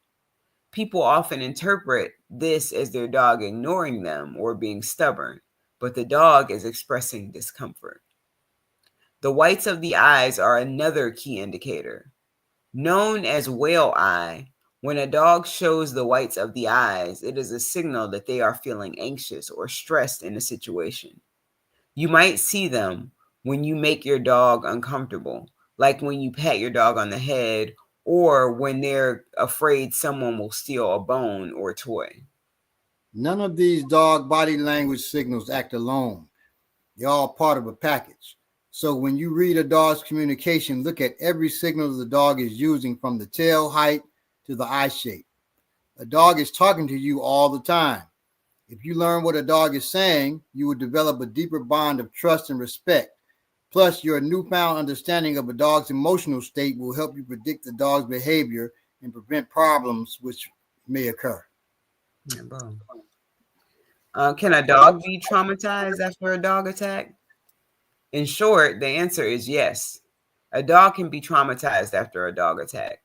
People often interpret this as their dog ignoring them or being stubborn, but the dog is expressing discomfort. The whites of the eyes are another key indicator. Known as whale eye, when a dog shows the whites of the eyes, it is a signal that they are feeling anxious or stressed in a situation. You might see them when you make your dog uncomfortable, like when you pat your dog on the head or when they're afraid someone will steal a bone or a toy. None of these dog body language signals act alone. They're all part of a package. So when you read a dog's communication, look at every signal the dog is using, from the tail height to the eye shape. A dog is talking to you all the time. If you learn what a dog is saying, you will develop a deeper bond of trust and respect. Plus, your newfound understanding of a dog's emotional state will help you predict the dog's behavior and prevent problems which may occur. Can a dog be traumatized after a dog attack? In short, the answer is yes. A dog can be traumatized after a dog attack.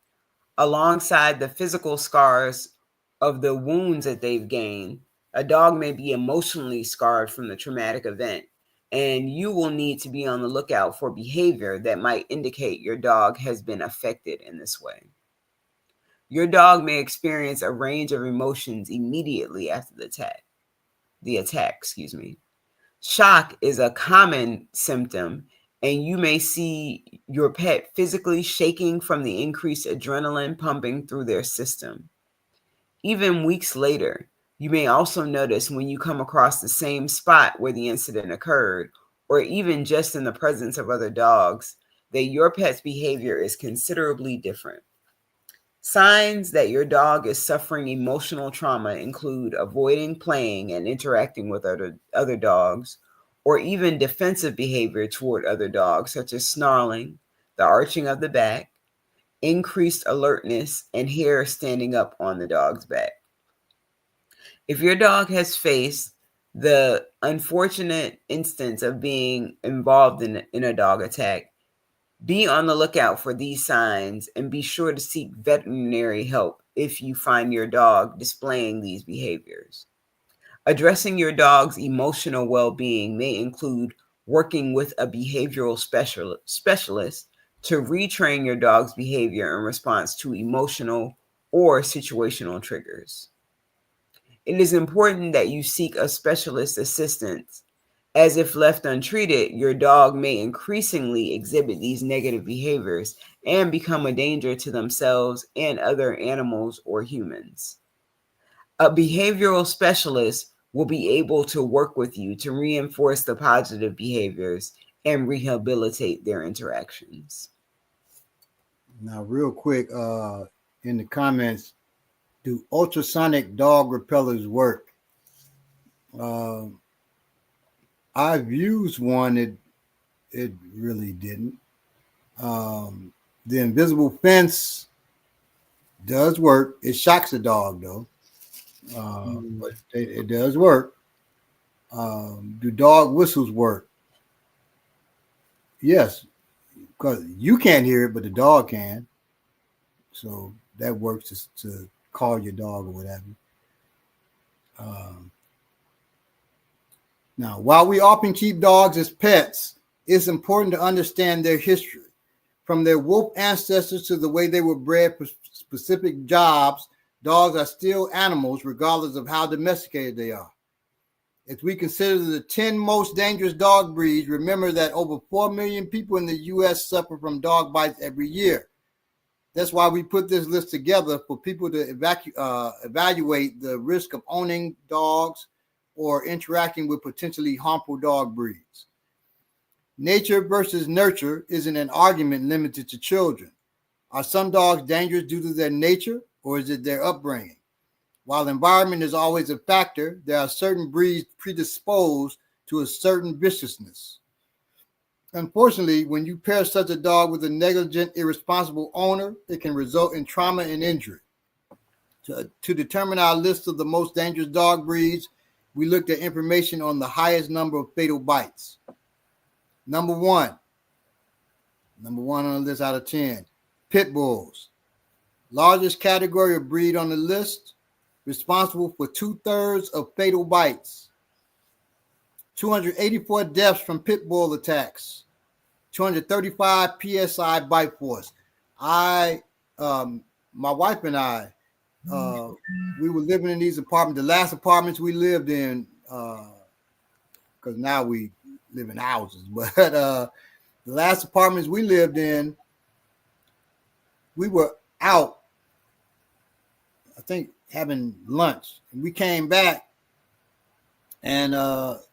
Alongside the physical scars of the wounds that they've gained, A dog may be emotionally scarred from the traumatic event, and you will need to be on the lookout for behavior that might indicate your dog has been affected in this way. Your dog may experience a range of emotions immediately after the attack. Shock is a common symptom, and you may see your pet physically shaking from the increased adrenaline pumping through their system. Even weeks later, you may also notice when you come across the same spot where the incident occurred, or even just in the presence of other dogs, that your pet's behavior is considerably different. Signs that your dog is suffering emotional trauma include avoiding playing and interacting with other dogs, or even defensive behavior toward other dogs, such as snarling, the arching of the back, increased alertness, and hair standing up on the dog's back. If your dog has faced the unfortunate instance of being involved in a dog attack, be on the lookout for these signs and be sure to seek veterinary help if you find your dog displaying these behaviors. Addressing your dog's emotional well-being may include working with a behavioral specialist to retrain your dog's behavior in response to emotional or situational triggers. It is important that you seek a specialist assistance, as if left untreated, your dog may increasingly exhibit these negative behaviors and become a danger to themselves and other animals or humans. A behavioral specialist will be able to work with you to reinforce the positive behaviors and rehabilitate their interactions. Now, real quick, in the comments, do ultrasonic dog repellers work? I've used one. It really didn't. The invisible fence does work. It shocks the dog though, but it does work. Do dog whistles work? Yes, because you can't hear it, but the dog can. So that works to call your dog or whatever. Now, while we often keep dogs as pets, it's important to understand their history. From their wolf ancestors to the way they were bred for specific jobs, dogs are still animals regardless of how domesticated they are. As we consider the 10 most dangerous dog breeds, remember that over 4 million people in the U.S. suffer from dog bites every year. That's why we put this list together for people to evaluate the risk of owning dogs or interacting with potentially harmful dog breeds. Nature versus nurture isn't an argument limited to children. Are some dogs dangerous due to their nature, or is it their upbringing? While environment is always a factor, there are certain breeds predisposed to a certain viciousness. Unfortunately, when you pair such a dog with a negligent, irresponsible owner, it can result in trauma and injury. To determine our list of the most dangerous dog breeds, we looked at information on the highest number of fatal bites. Number one on the list out of 10, pit bulls. Largest category of breed on the list, responsible for 2/3 of fatal bites. 284 deaths from pit bull attacks. 235 PSI bite force. My wife and I, we were living in these apartments. The last apartments we lived in, because now we live in houses, but the last apartments we lived in, we were out, I think, having lunch. And we came back, and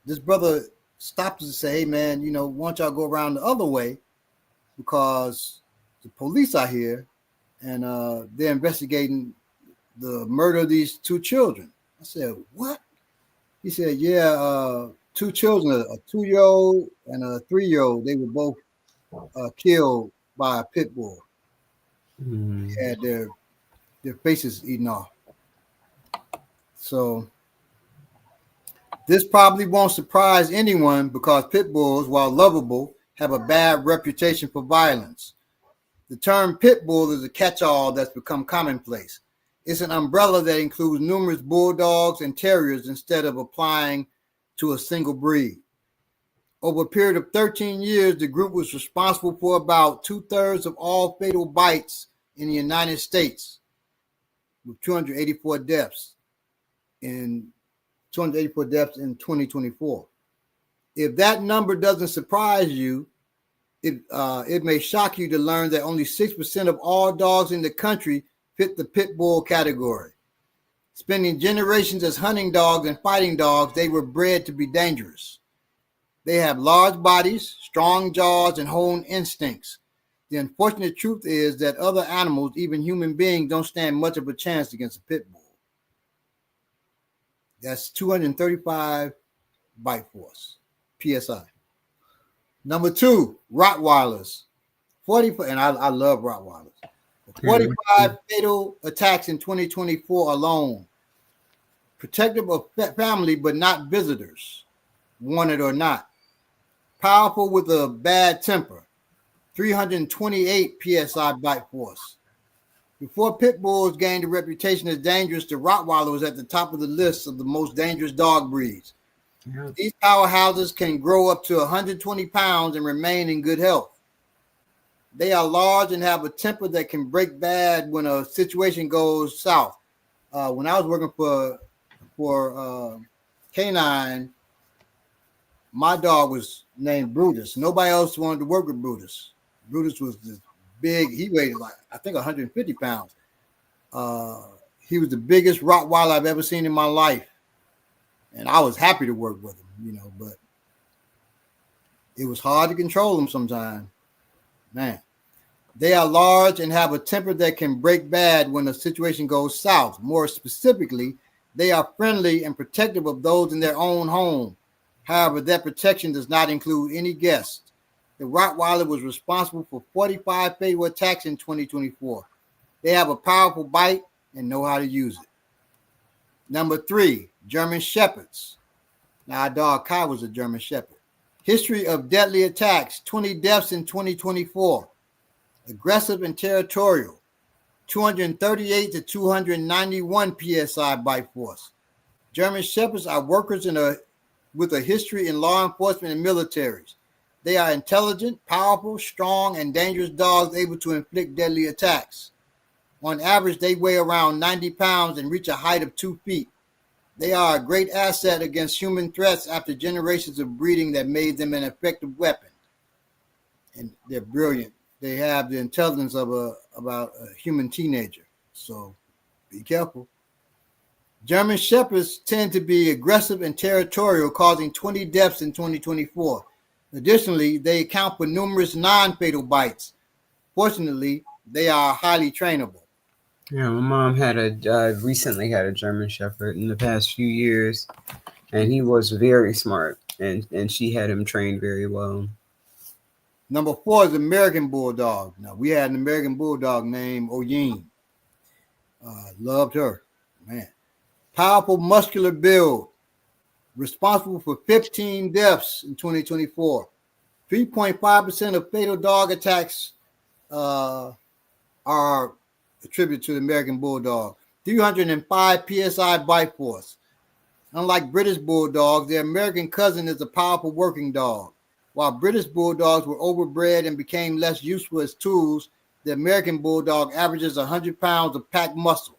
this brother stopped us and said, hey, man, why don't y'all go around the other way, because the police are here, and they're investigating the murder of these 2 children. I said, what? He said, yeah, 2 children, a 2-year-old and a 3-year-old, they were both killed by a pit bull. They had their faces eaten off. So this probably won't surprise anyone, because pit bulls, while lovable, have a bad reputation for violence. The term pit bull is a catch-all that's become commonplace. It's an umbrella that includes numerous bulldogs and terriers instead of applying to a single breed. Over a period of 13 years, the group was responsible for about 2/3 of all fatal bites in the United States, with 284 deaths in 2024. If that number doesn't surprise you, it may shock you to learn that only 6% of all dogs in the country fit the pit bull category. Spending generations as hunting dogs and fighting dogs, they were bred to be dangerous. They have large bodies, strong jaws, and honed instincts. The unfortunate truth is that other animals, even human beings, don't stand much of a chance against a pit bull. That's 235 bite force, PSI. Number 2, Rottweilers. 40, and I love Rottweilers. 45 fatal attacks in 2024 alone. Protective of family, but not visitors, wanted or not. Powerful with a bad temper. 328 PSI bite force. Before pit bulls gained a reputation as dangerous, the Rottweiler was at the top of the list of the most dangerous dog breeds. Yeah. These powerhouses can grow up to 120 pounds and remain in good health. They are large and have a temper that can break bad when a situation goes south. When I was working for canine, my dog was named Brutus. Nobody else wanted to work with Brutus. Brutus was this big. He weighed like, I think, 150 pounds. He was the biggest Rottweiler I've ever seen in my life. And I was happy to work with him, but it was hard to control him sometimes. Man, they are large and have a temper that can break bad when a situation goes south. More specifically, they are friendly and protective of those in their own home. However, that protection does not include any guests. The Rottweiler was responsible for 45 fatal attacks in 2024. They have a powerful bite and know how to use it. Number 3, German Shepherds. Now, our dog Kai was a German Shepherd. History of deadly attacks, 20 deaths in 2024. Aggressive and territorial, 238 to 291 PSI bite force. German Shepherds are workers with a history in law enforcement and militaries. They are intelligent, powerful, strong, and dangerous dogs able to inflict deadly attacks. On average, they weigh around 90 pounds and reach a height of 2 feet. They are a great asset against human threats after generations of breeding that made them an effective weapon. And they're brilliant. They have the intelligence of about a human teenager. So be careful. German Shepherds tend to be aggressive and territorial, causing 20 deaths in 2024. Additionally, they account for numerous non-fatal bites. Fortunately, they are highly trainable. Yeah, my mom recently had a German Shepherd in the past few years, and he was very smart, and she had him trained very well. Number 4 is American Bulldog. Now, we had an American Bulldog named Oyin. Loved her, man. Powerful, muscular build. Responsible for 15 deaths in 2024. 3.5% of fatal dog attacks are attributed to the American Bulldog. 305 PSI bite force. Unlike British Bulldogs, their American cousin is a powerful working dog. While British Bulldogs were overbred and became less useful as tools, the American Bulldog averages 100 pounds of pack muscle.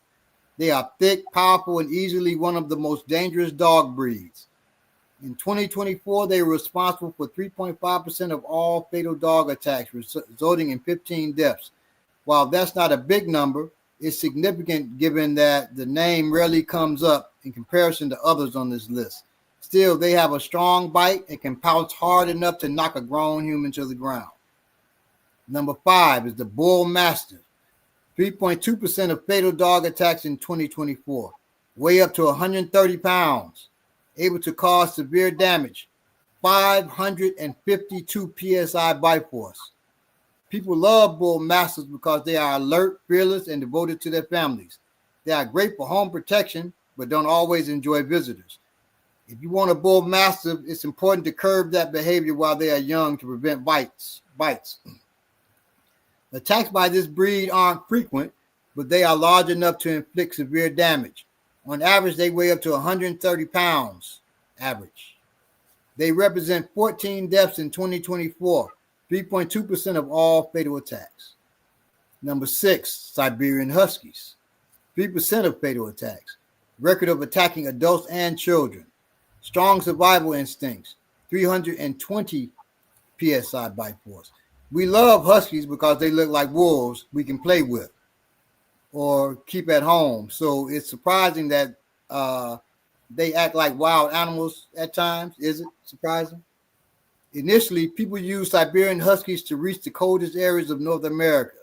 They are thick, powerful, and easily one of the most dangerous dog breeds. In 2024, they were responsible for 3.5% of all fatal dog attacks, resulting in 15 deaths. While that's not a big number, it's significant given that the name rarely comes up in comparison to others on this list. Still, they have a strong bite and can pounce hard enough to knock a grown human to the ground. Number 5 is the Bull Mastiff. 3.2% of fatal dog attacks in 2024. Weigh up to 130 pounds. Able to cause severe damage. 552 PSI bite force. People love Bull Mastiffs because they are alert, fearless, and devoted to their families. They are great for home protection, but don't always enjoy visitors. If you want a Bull Mastiff, it's important to curb that behavior while they are young to prevent bites. Attacks by this breed aren't frequent, but they are large enough to inflict severe damage. On average, they weigh up to 130 pounds average. They represent 14 deaths in 2024, 3.2% of all fatal attacks. Number 6, Siberian Huskies, 3% of fatal attacks. Record of attacking adults and children. Strong survival instincts, 320 PSI bite force. We love Huskies because they look like wolves we can play with or keep at home. So it's surprising that they act like wild animals at times. Is it surprising? Initially, people used Siberian Huskies to reach the coldest areas of North America.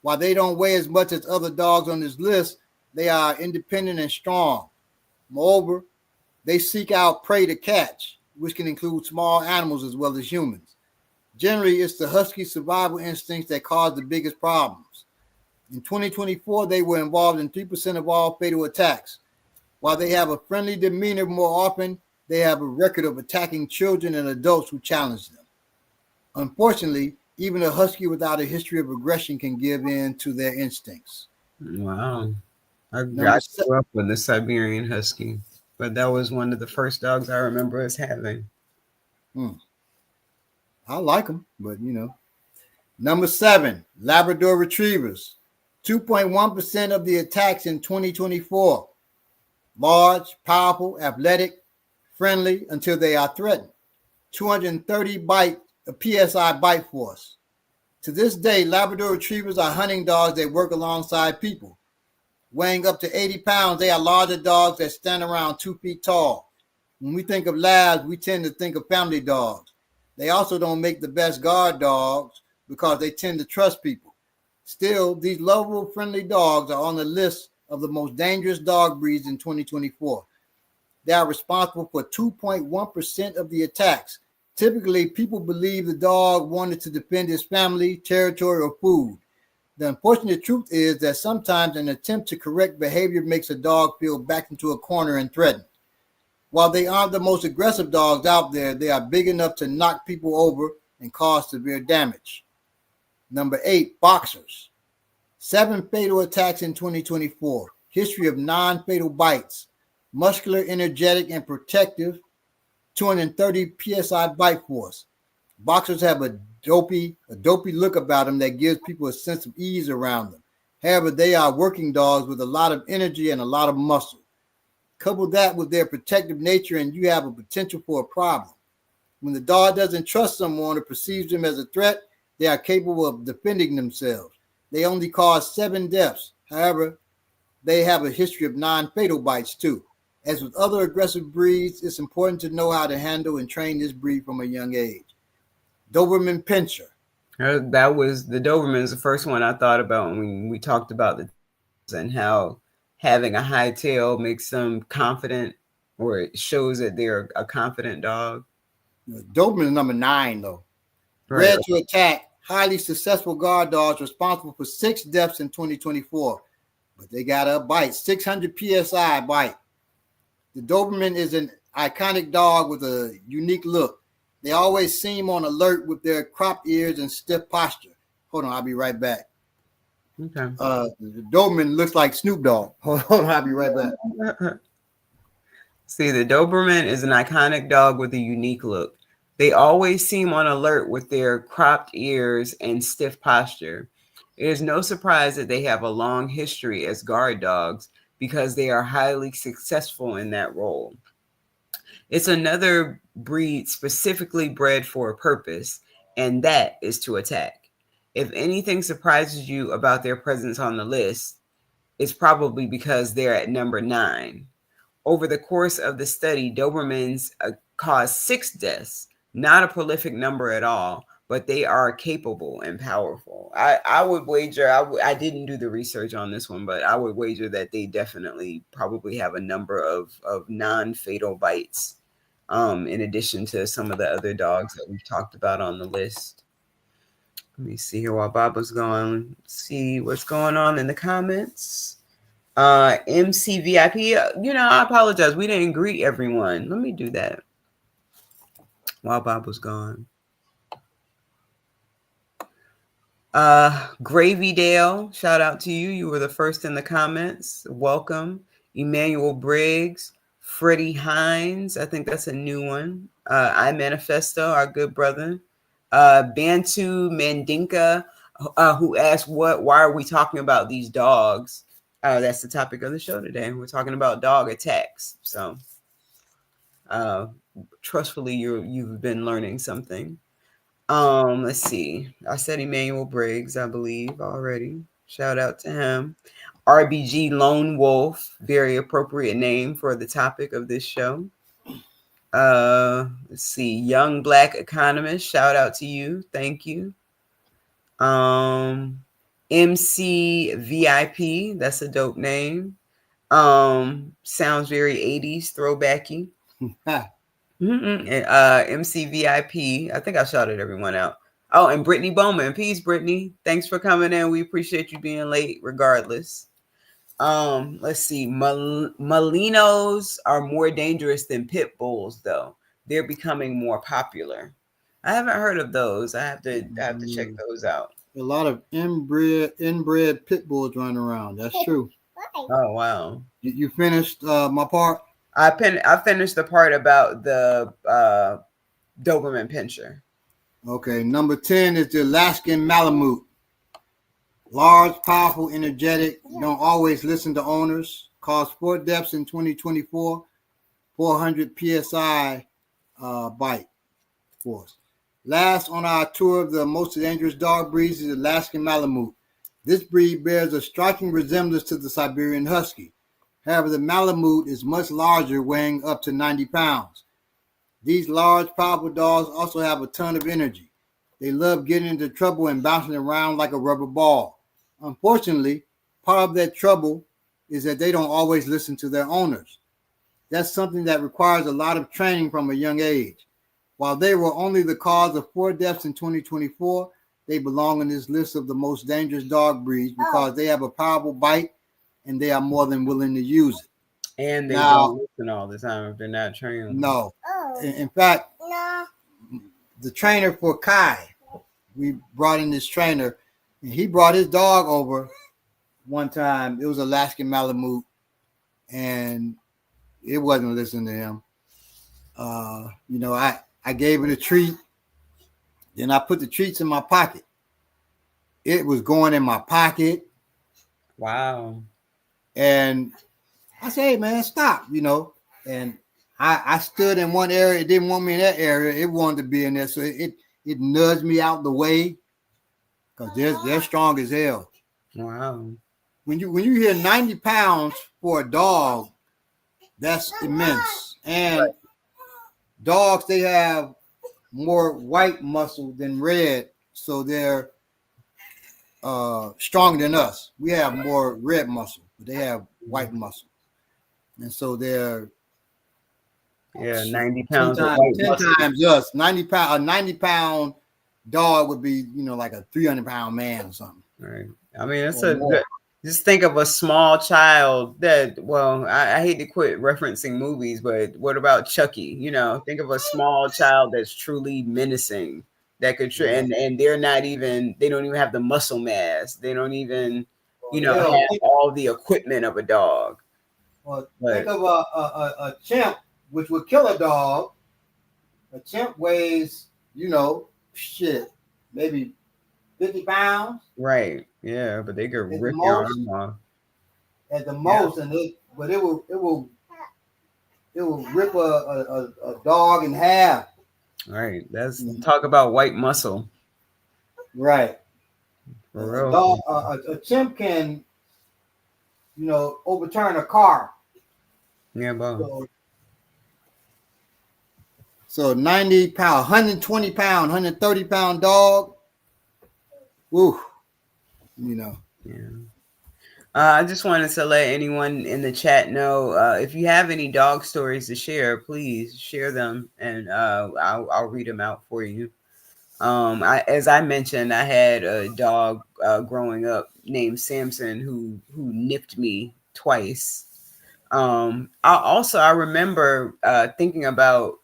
While they don't weigh as much as other dogs on this list, they are independent and strong. Moreover, they seek out prey to catch, which can include small animals as well as humans. Generally, it's the Husky survival instincts that cause the biggest problems. In 2024, they were involved in 3% of all fatal attacks. While they have a friendly demeanor more often, they have a record of attacking children and adults who challenge them. Unfortunately, even a Husky without a history of aggression can give in to their instincts. Wow. I grew up with the Siberian Husky, but that was one of the first dogs I remember us having. I like them, but Number 7, Labrador Retrievers, 2.1% of the attacks in 2024. Large, powerful, athletic, friendly until they are threatened. 230 PSI bite force. To this day, Labrador Retrievers are hunting dogs that work alongside people. Weighing up to 80 pounds, they are larger dogs that stand around 2 feet tall. When we think of labs, we tend to think of family dogs. They also don't make the best guard dogs because they tend to trust people. Still, these lovable, friendly dogs are on the list of the most dangerous dog breeds in 2024. They are responsible for 2.1% of the attacks. Typically, people believe the dog wanted to defend his family, territory, or food. The unfortunate truth is that sometimes an attempt to correct behavior makes a dog feel backed into a corner and threatened. While they aren't the most aggressive dogs out there, they are big enough to knock people over and cause severe damage. Number 8, Boxers. 7 fatal attacks in 2024. History of non-fatal bites. Muscular, energetic, and protective. 230 PSI bite force. Boxers have a dopey look about them that gives people a sense of ease around them. However, they are working dogs with a lot of energy and a lot of muscle. Couple that with their protective nature and you have a potential for a problem. When the dog doesn't trust someone or perceives them as a threat, they are capable of defending themselves. They only cause 7 deaths. However, they have a history of non-fatal bites too. As with other aggressive breeds, it's important to know how to handle and train this breed from a young age. Doberman Pinscher. That was the Doberman's the first one I thought about when we talked about the and how having a high tail makes them confident, or it shows that they're a confident dog. Doberman is number 9 though. Right. Bred to attack, highly successful guard dogs responsible for 6 deaths in 2024. But they got a bite, 600 PSI bite. The Doberman is an iconic dog with a unique look. They always seem on alert with their cropped ears and stiff posture. Hold on, I'll be right back. Okay. The Doberman looks like Snoop Dogg. Hold on, I'll be right back. See, the Doberman is an iconic dog with a unique look. They always seem on alert with their cropped ears and stiff posture. It is no surprise that they have a long history as guard dogs because they are highly successful in that role. It's another breed specifically bred for a purpose, and that is to attack. If anything surprises you about their presence on the list, it's probably because they're at number 9. Over the course of the study, Dobermans caused 6 deaths, not a prolific number at all, but they are capable and powerful. I would wager, I didn't do the research on this one, but I would wager that they definitely probably have a number of non-fatal bites, in addition to some of the other dogs that we've talked about on the list. Let me see here while Baba's going. See what's going on in the comments. MCVIP, I apologize. We didn't greet everyone. Let me do that while Bob was gone. Gravy Dale, shout out to you. You were the first in the comments. Welcome. Emmanuel Briggs, Freddie Hines. I think that's a new one. I Manifesto, our good brother. Bantu Mandinka, who asked why are we talking about these dogs? That's the topic of the show today. We're talking about dog attacks. So trustfully you've been learning something. Let's see. I said Emmanuel Briggs, I believe, already. Shout out to him. RBG Lone Wolf, very appropriate name for the topic of this show. Let's see. Young Black Economist, shout out to you. Thank you. MC VIP, that's a dope name. Sounds very 80s, throwbacky. MC VIP. I think I shouted everyone out. Oh, and Brittany Bowman. Peace, Brittany. Thanks for coming in. We appreciate you being late, regardless. Let's see. Malinos are more dangerous than pit bulls, though. They're becoming more popular. I haven't heard of those. I have to check those out. A lot of inbred pit bulls running around. That's true. Oh wow. You finished my part? I finished the part about the Doberman Pinscher. Okay, number 10 is the Alaskan Malamute. Large, powerful, energetic, don't always listen to owners. Caused 4 deaths in 2024, 400 PSI bite force. Last on our tour of the most dangerous dog breeds is Alaskan Malamute. This breed bears a striking resemblance to the Siberian Husky. However, the Malamute is much larger, weighing up to 90 pounds. These large, powerful dogs also have a ton of energy. They love getting into trouble and bouncing around like a rubber ball. Unfortunately, part of that trouble is that they don't always listen to their owners. That's something that requires a lot of training from a young age. While they were only the cause of 4 deaths in 2024, they belong in this list of the most dangerous dog breeds because they have a powerful bite and they are more than willing to use it. And they don't listen all the time if they're not trained. No. In fact, the trainer for Kai, we brought in this trainer, and he brought his dog over one time. It was Alaskan Malamute, and it wasn't listening to him. I gave it a treat. Then I put the treats in my pocket. It was going in my pocket. Wow. And I said, hey, man, stop, And I stood in one area. It didn't want me in that area. It wanted to be in there. So it nudged me out the way because they're strong as hell. Wow. When you hear 90 pounds for a dog, that's immense. And dogs, they have more white muscle than red. So they're stronger than us. We have more red muscle, but they have white muscle. And so they're 90 pounds 10 times us. 90 pound, a 90 pound dog would be, like a 300 pound man or something. Right. I mean, it's just think of a small child that, I hate to quit referencing movies, but what about Chucky? Think of a small child that's truly menacing that could, and they're not even, they don't even have the muscle mass. They don't even, have all the equipment of a dog. Well, think of a chimp, which would kill a dog. A chimp weighs, maybe 50 pounds. Right. Yeah, but they could rip your arm off. At the most, and it will rip a dog in half. Right. That's talk about white muscle. Right. For real. A chimp can, overturn a car. Yeah, bro. So 90 pound, 120 pound, 130 pound dog. Woo. Yeah. I just wanted to let anyone in the chat know if you have any dog stories to share, please share them, and I'll read them out for you. As I mentioned, I had a dog growing up named Samson who nipped me twice. I remember thinking about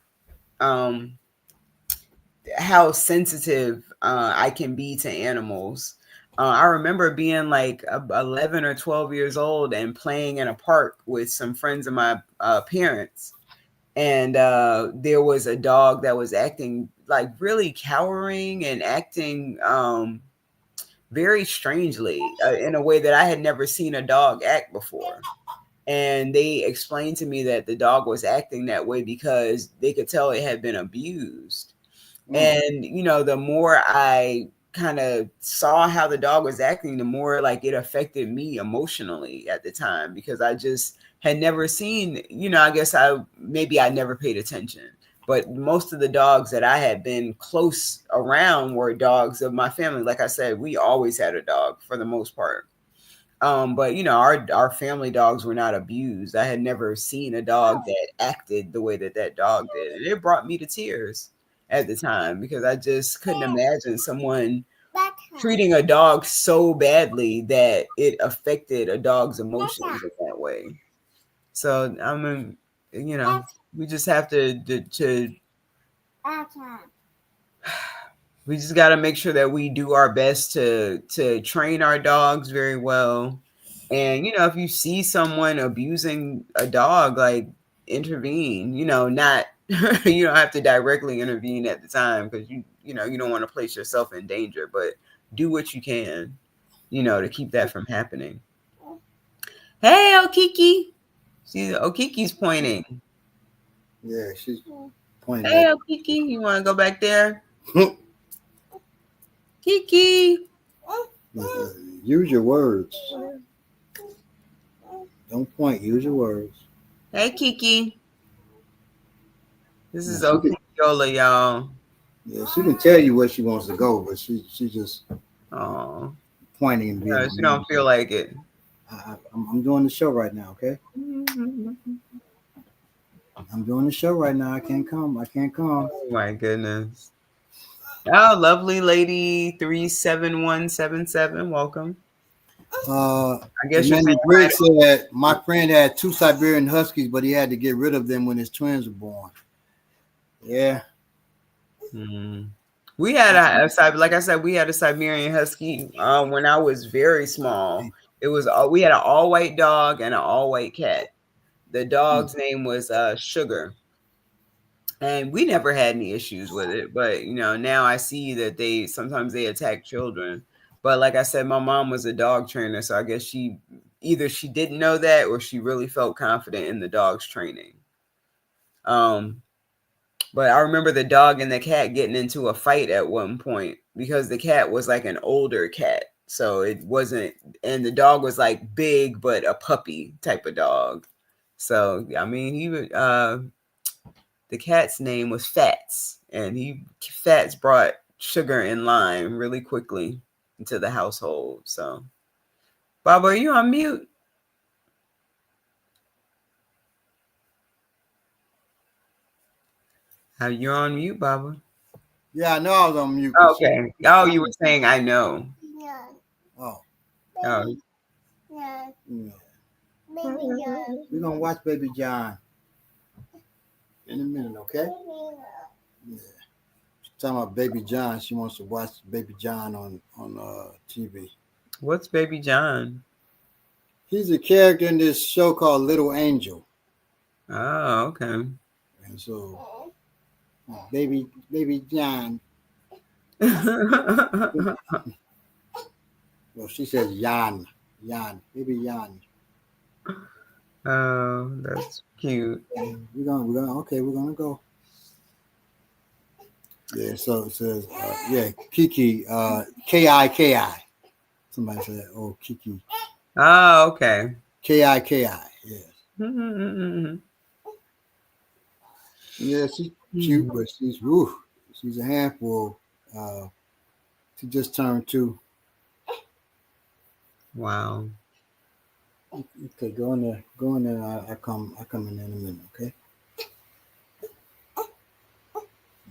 how sensitive I can be to animals. I remember being like 11 or 12 years old and playing in a park with some friends of my parents. And there was a dog that was acting like really cowering and acting very strangely in a way that I had never seen a dog act before. And they explained to me that the dog was acting that way because they could tell it had been abused. And, you know, the more I kind of saw how the dog was acting, the more like it affected me emotionally at the time, because I just had never seen, you know, I guess I never paid attention. But most of the dogs that I had been close around were dogs of my family. Like I said, we always had a dog for the most part. But you know, our family dogs were not abused. I had never seen a dog that acted the way that that dog did, and it brought me to tears at the time because I just couldn't imagine someone treating a dog so badly that it affected a dog's emotions in that way. So I mean, you know, we just have to we just got to make sure that we do our best to train our dogs very well. And you know, if you see someone abusing a dog, like intervene. You know, not you don't have to directly intervene at the time because you know you don't want to place yourself in danger, but do what you can, you know, to keep that from happening. Hey, Okiki. See, Okiki's pointing. Yeah, she's pointing Hey, at Okiki, you want to go back there? Kiki. use your words. Don't point, use your words. Hey, Kiki. This is Now, Okikiola, y'all. yeah, she can tell you where she wants to go, but she just Oh, pointing and being. she don't feel like it. I'm doing the show right now, okay? I'm doing the show right now. I can't come. Oh my goodness. Oh, lovely lady 37177. Welcome. I guess you're saying Greg said my friend had 2 Siberian Huskies, but he had to get rid of them when his twins were born. Yeah. We had like I said, we had a Siberian Husky when I was very small. It was we had an all white dog and an all white cat. The dog's name was Sugar. And we never had any issues with it, but you know, now I see that they sometimes they attack children. But like I said, my mom was a dog trainer, so I guess she didn't know that or she really felt confident in the dog's training. But I remember the dog and the cat getting into a fight at one point because the cat was like an older cat. So it wasn't, and the dog was like big, but a puppy type of dog. So, I mean, he would, the cat's name was Fats, and Fats brought Sugar in line really quickly into the household. So, Baba, are you on mute? You're on mute, Baba. Yeah, I know I was on mute. Okay. Oh, you were saying I know. Yeah. Oh. Oh. Yeah. Baby John. We're gonna watch Baby John in a minute, okay? Yeah. She's talking about Baby John. She wants to watch Baby John on TV. What's Baby John? He's a character in this show called Little Angel. Oh, okay. And so, Baby John. Well, she says Jan, Baby Jan. Oh, that's cute. We're gonna go. Yeah, so it says, Kiki, K-I-K-I. Somebody said, oh, Kiki. Oh, okay. K-I-K-I, yes. Yeah, she's cute, but she's a handful. She just turned 2. Wow. Okay, go in there. I come in there in a minute, okay?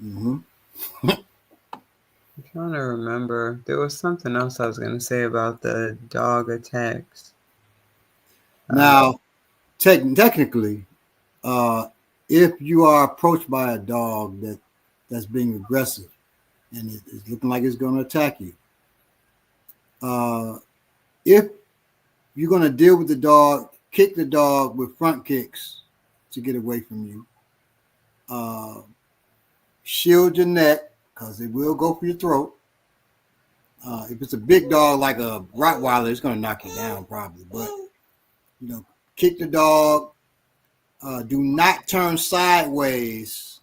I'm trying to remember. There was something else I was going to say about the dog attacks. Now, technically, if you are approached by a dog that's being aggressive and it's looking like it's going to attack you, If you're going to deal with the dog, kick the dog with front kicks to get away from you. Shield your neck because it will go for your throat. If it's a big dog like a Rottweiler, it's going to knock you down probably. But, kick the dog. Do not turn sideways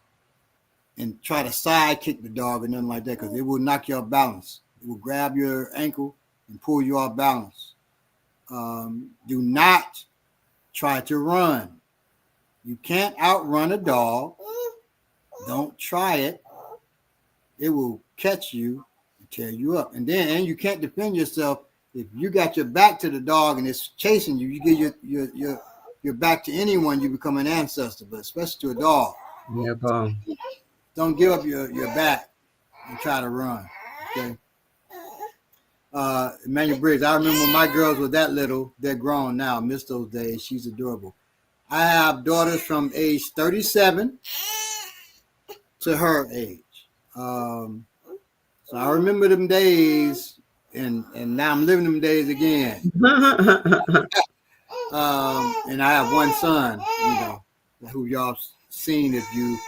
and try to side kick the dog or nothing like that because it will knock you off balance. It will grab your ankle and pull you off balance. Do not try to run. You can't outrun a dog. Don't try it. It will catch you and tear you up. And you can't defend yourself. If you got your back to the dog and it's chasing you, you give your back to anyone, you become an ancestor, but especially to a dog. Yeah, don't give up your back and try to run. Okay. Emmanuel Briggs, I remember when my girls were that little, they're grown now. I miss those days. She's adorable. I have daughters from age 37 to her age. So I remember them days, and now I'm living them days again. And I have one son, who y'all seen if you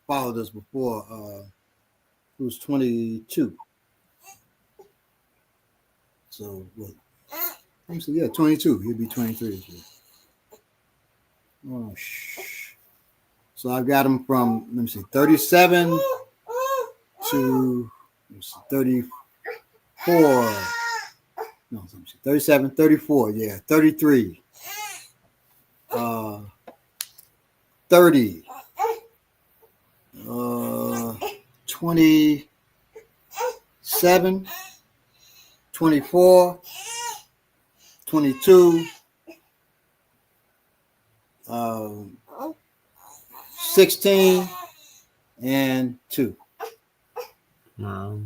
followed us before, who's 22. So, let me see, 22. He'll be 23 this year. Oh, So I've got him from, 37 to 34. No, 37, 34, 33, 30, 27, 24, 22, 16, and 2. Wow.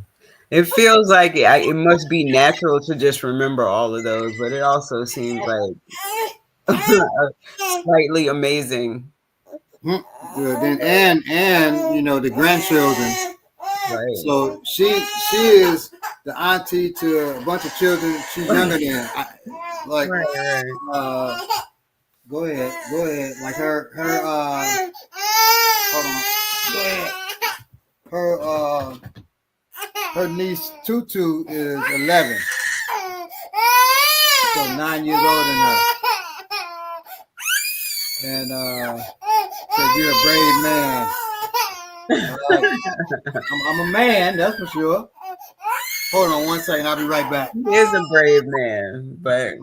It feels like it must be natural to just remember all of those, but it also seems like slightly amazing. Good. Then and the grandchildren. Right. So she is the auntie to a bunch of children she's younger than. Right. Go ahead. Like her hold on. Go ahead. Her niece Tutu is 11. So 9 years older than her. And said you're a brave man. I'm a man, that's for sure. Hold on one second, I'll be right back. He is a brave man, but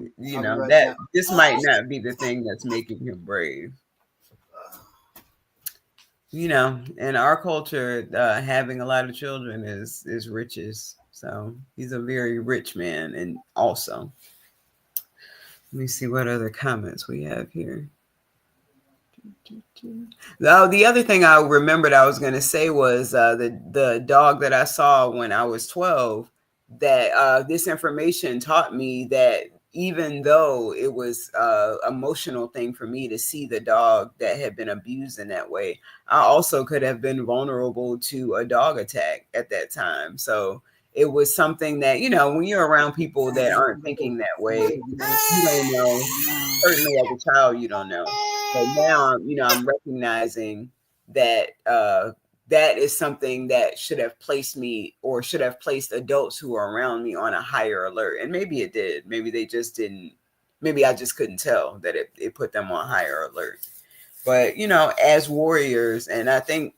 this might not be the thing that's making him brave. In our culture, having a lot of children is riches. So he's a very rich man. And also, let me see what other comments we have here. The other thing I remembered I was going to say was the dog that I saw when I was 12, that this information taught me that even though it was an emotional thing for me to see the dog that had been abused in that way, I also could have been vulnerable to a dog attack at that time. So it was something that, when you're around people that aren't thinking that way, you don't know. Certainly as a child, you don't know. But now, I'm recognizing that that is something that should have placed me, or should have placed adults who are around me, on a higher alert. And maybe it did. Maybe they just didn't. Maybe I just couldn't tell that it put them on higher alert. But, as warriors, and I think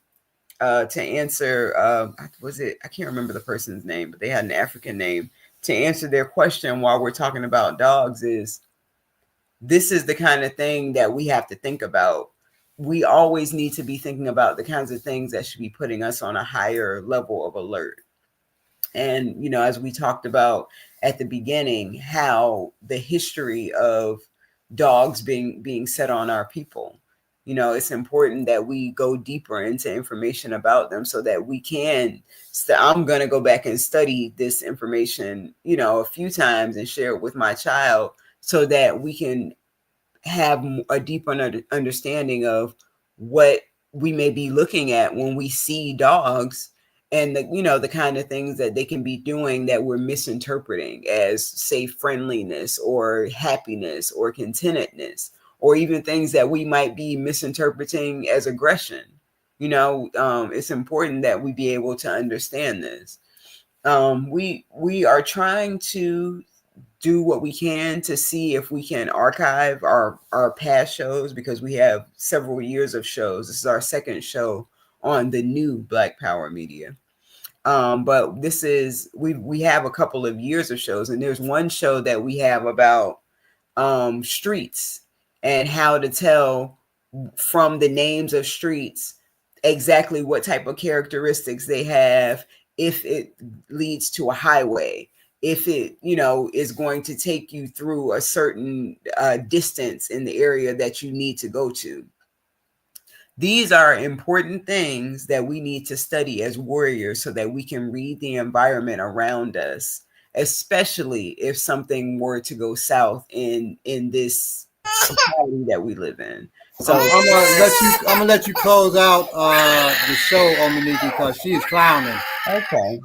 to answer, I can't remember the person's name, but they had an African name. To answer their question while we're talking about dogs this is the kind of thing that we have to think about. We always need to be thinking about the kinds of things that should be putting us on a higher level of alert. And, as we talked about at the beginning, how the history of dogs being set on our people, it's important that we go deeper into information about them so that we can, I'm going to go back and study this information, a few times and share it with my child, so that we can have a deeper understanding of what we may be looking at when we see dogs, and the kind of things that they can be doing that we're misinterpreting as, say, friendliness or happiness or contentedness, or even things that we might be misinterpreting as aggression. It's important that we be able to understand this. We are trying to do what we can to see if we can archive our past shows, because we have several years of shows. This is our second show on the new Black Power Media. But this is we have a couple of years of shows, and there's one show that we have about streets and how to tell from the names of streets exactly what type of characteristics they have, if it leads to a highway, if it is going to take you through a certain distance in the area that you need to go to. These are important things that we need to study as warriors so that we can read the environment around us, especially if something were to go south in this society that we live in. So I'm gonna let you close out the show, Omaniki, because she is clowning. okay.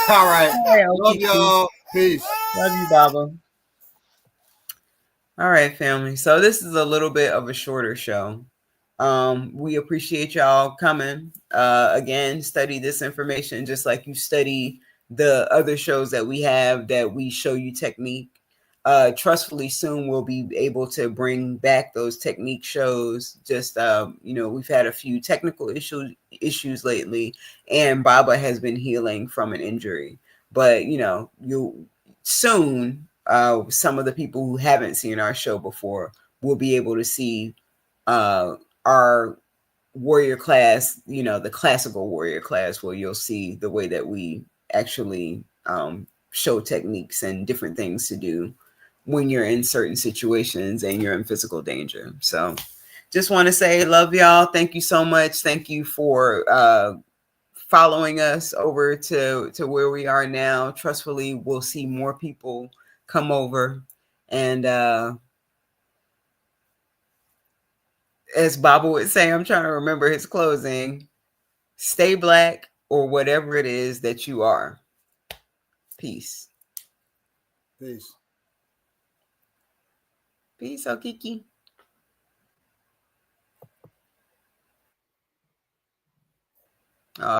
All right. Love y'all. Peace. Love you, Baba. All right, family. So this is a little bit of a shorter show. We appreciate y'all coming. Again, study this information just like you study the other shows that we have that we show you technique. Trustfully soon we'll be able to bring back those technique shows. Just we've had a few technical issues lately, and Baba has been healing from an injury. But you soon, some of the people who haven't seen our show before will be able to see our warrior class, the classical warrior class, where you'll see the way that we actually show techniques and different things to do when you're in certain situations and you're in physical danger. So just want to say love y'all. Thank you so much. Thank you for following us over to where we are now. Trustfully, we'll see more people come over. And as Baba would say, I'm trying to remember his closing, stay black or whatever it is that you are. Peace. Peace. Peace, Okiki.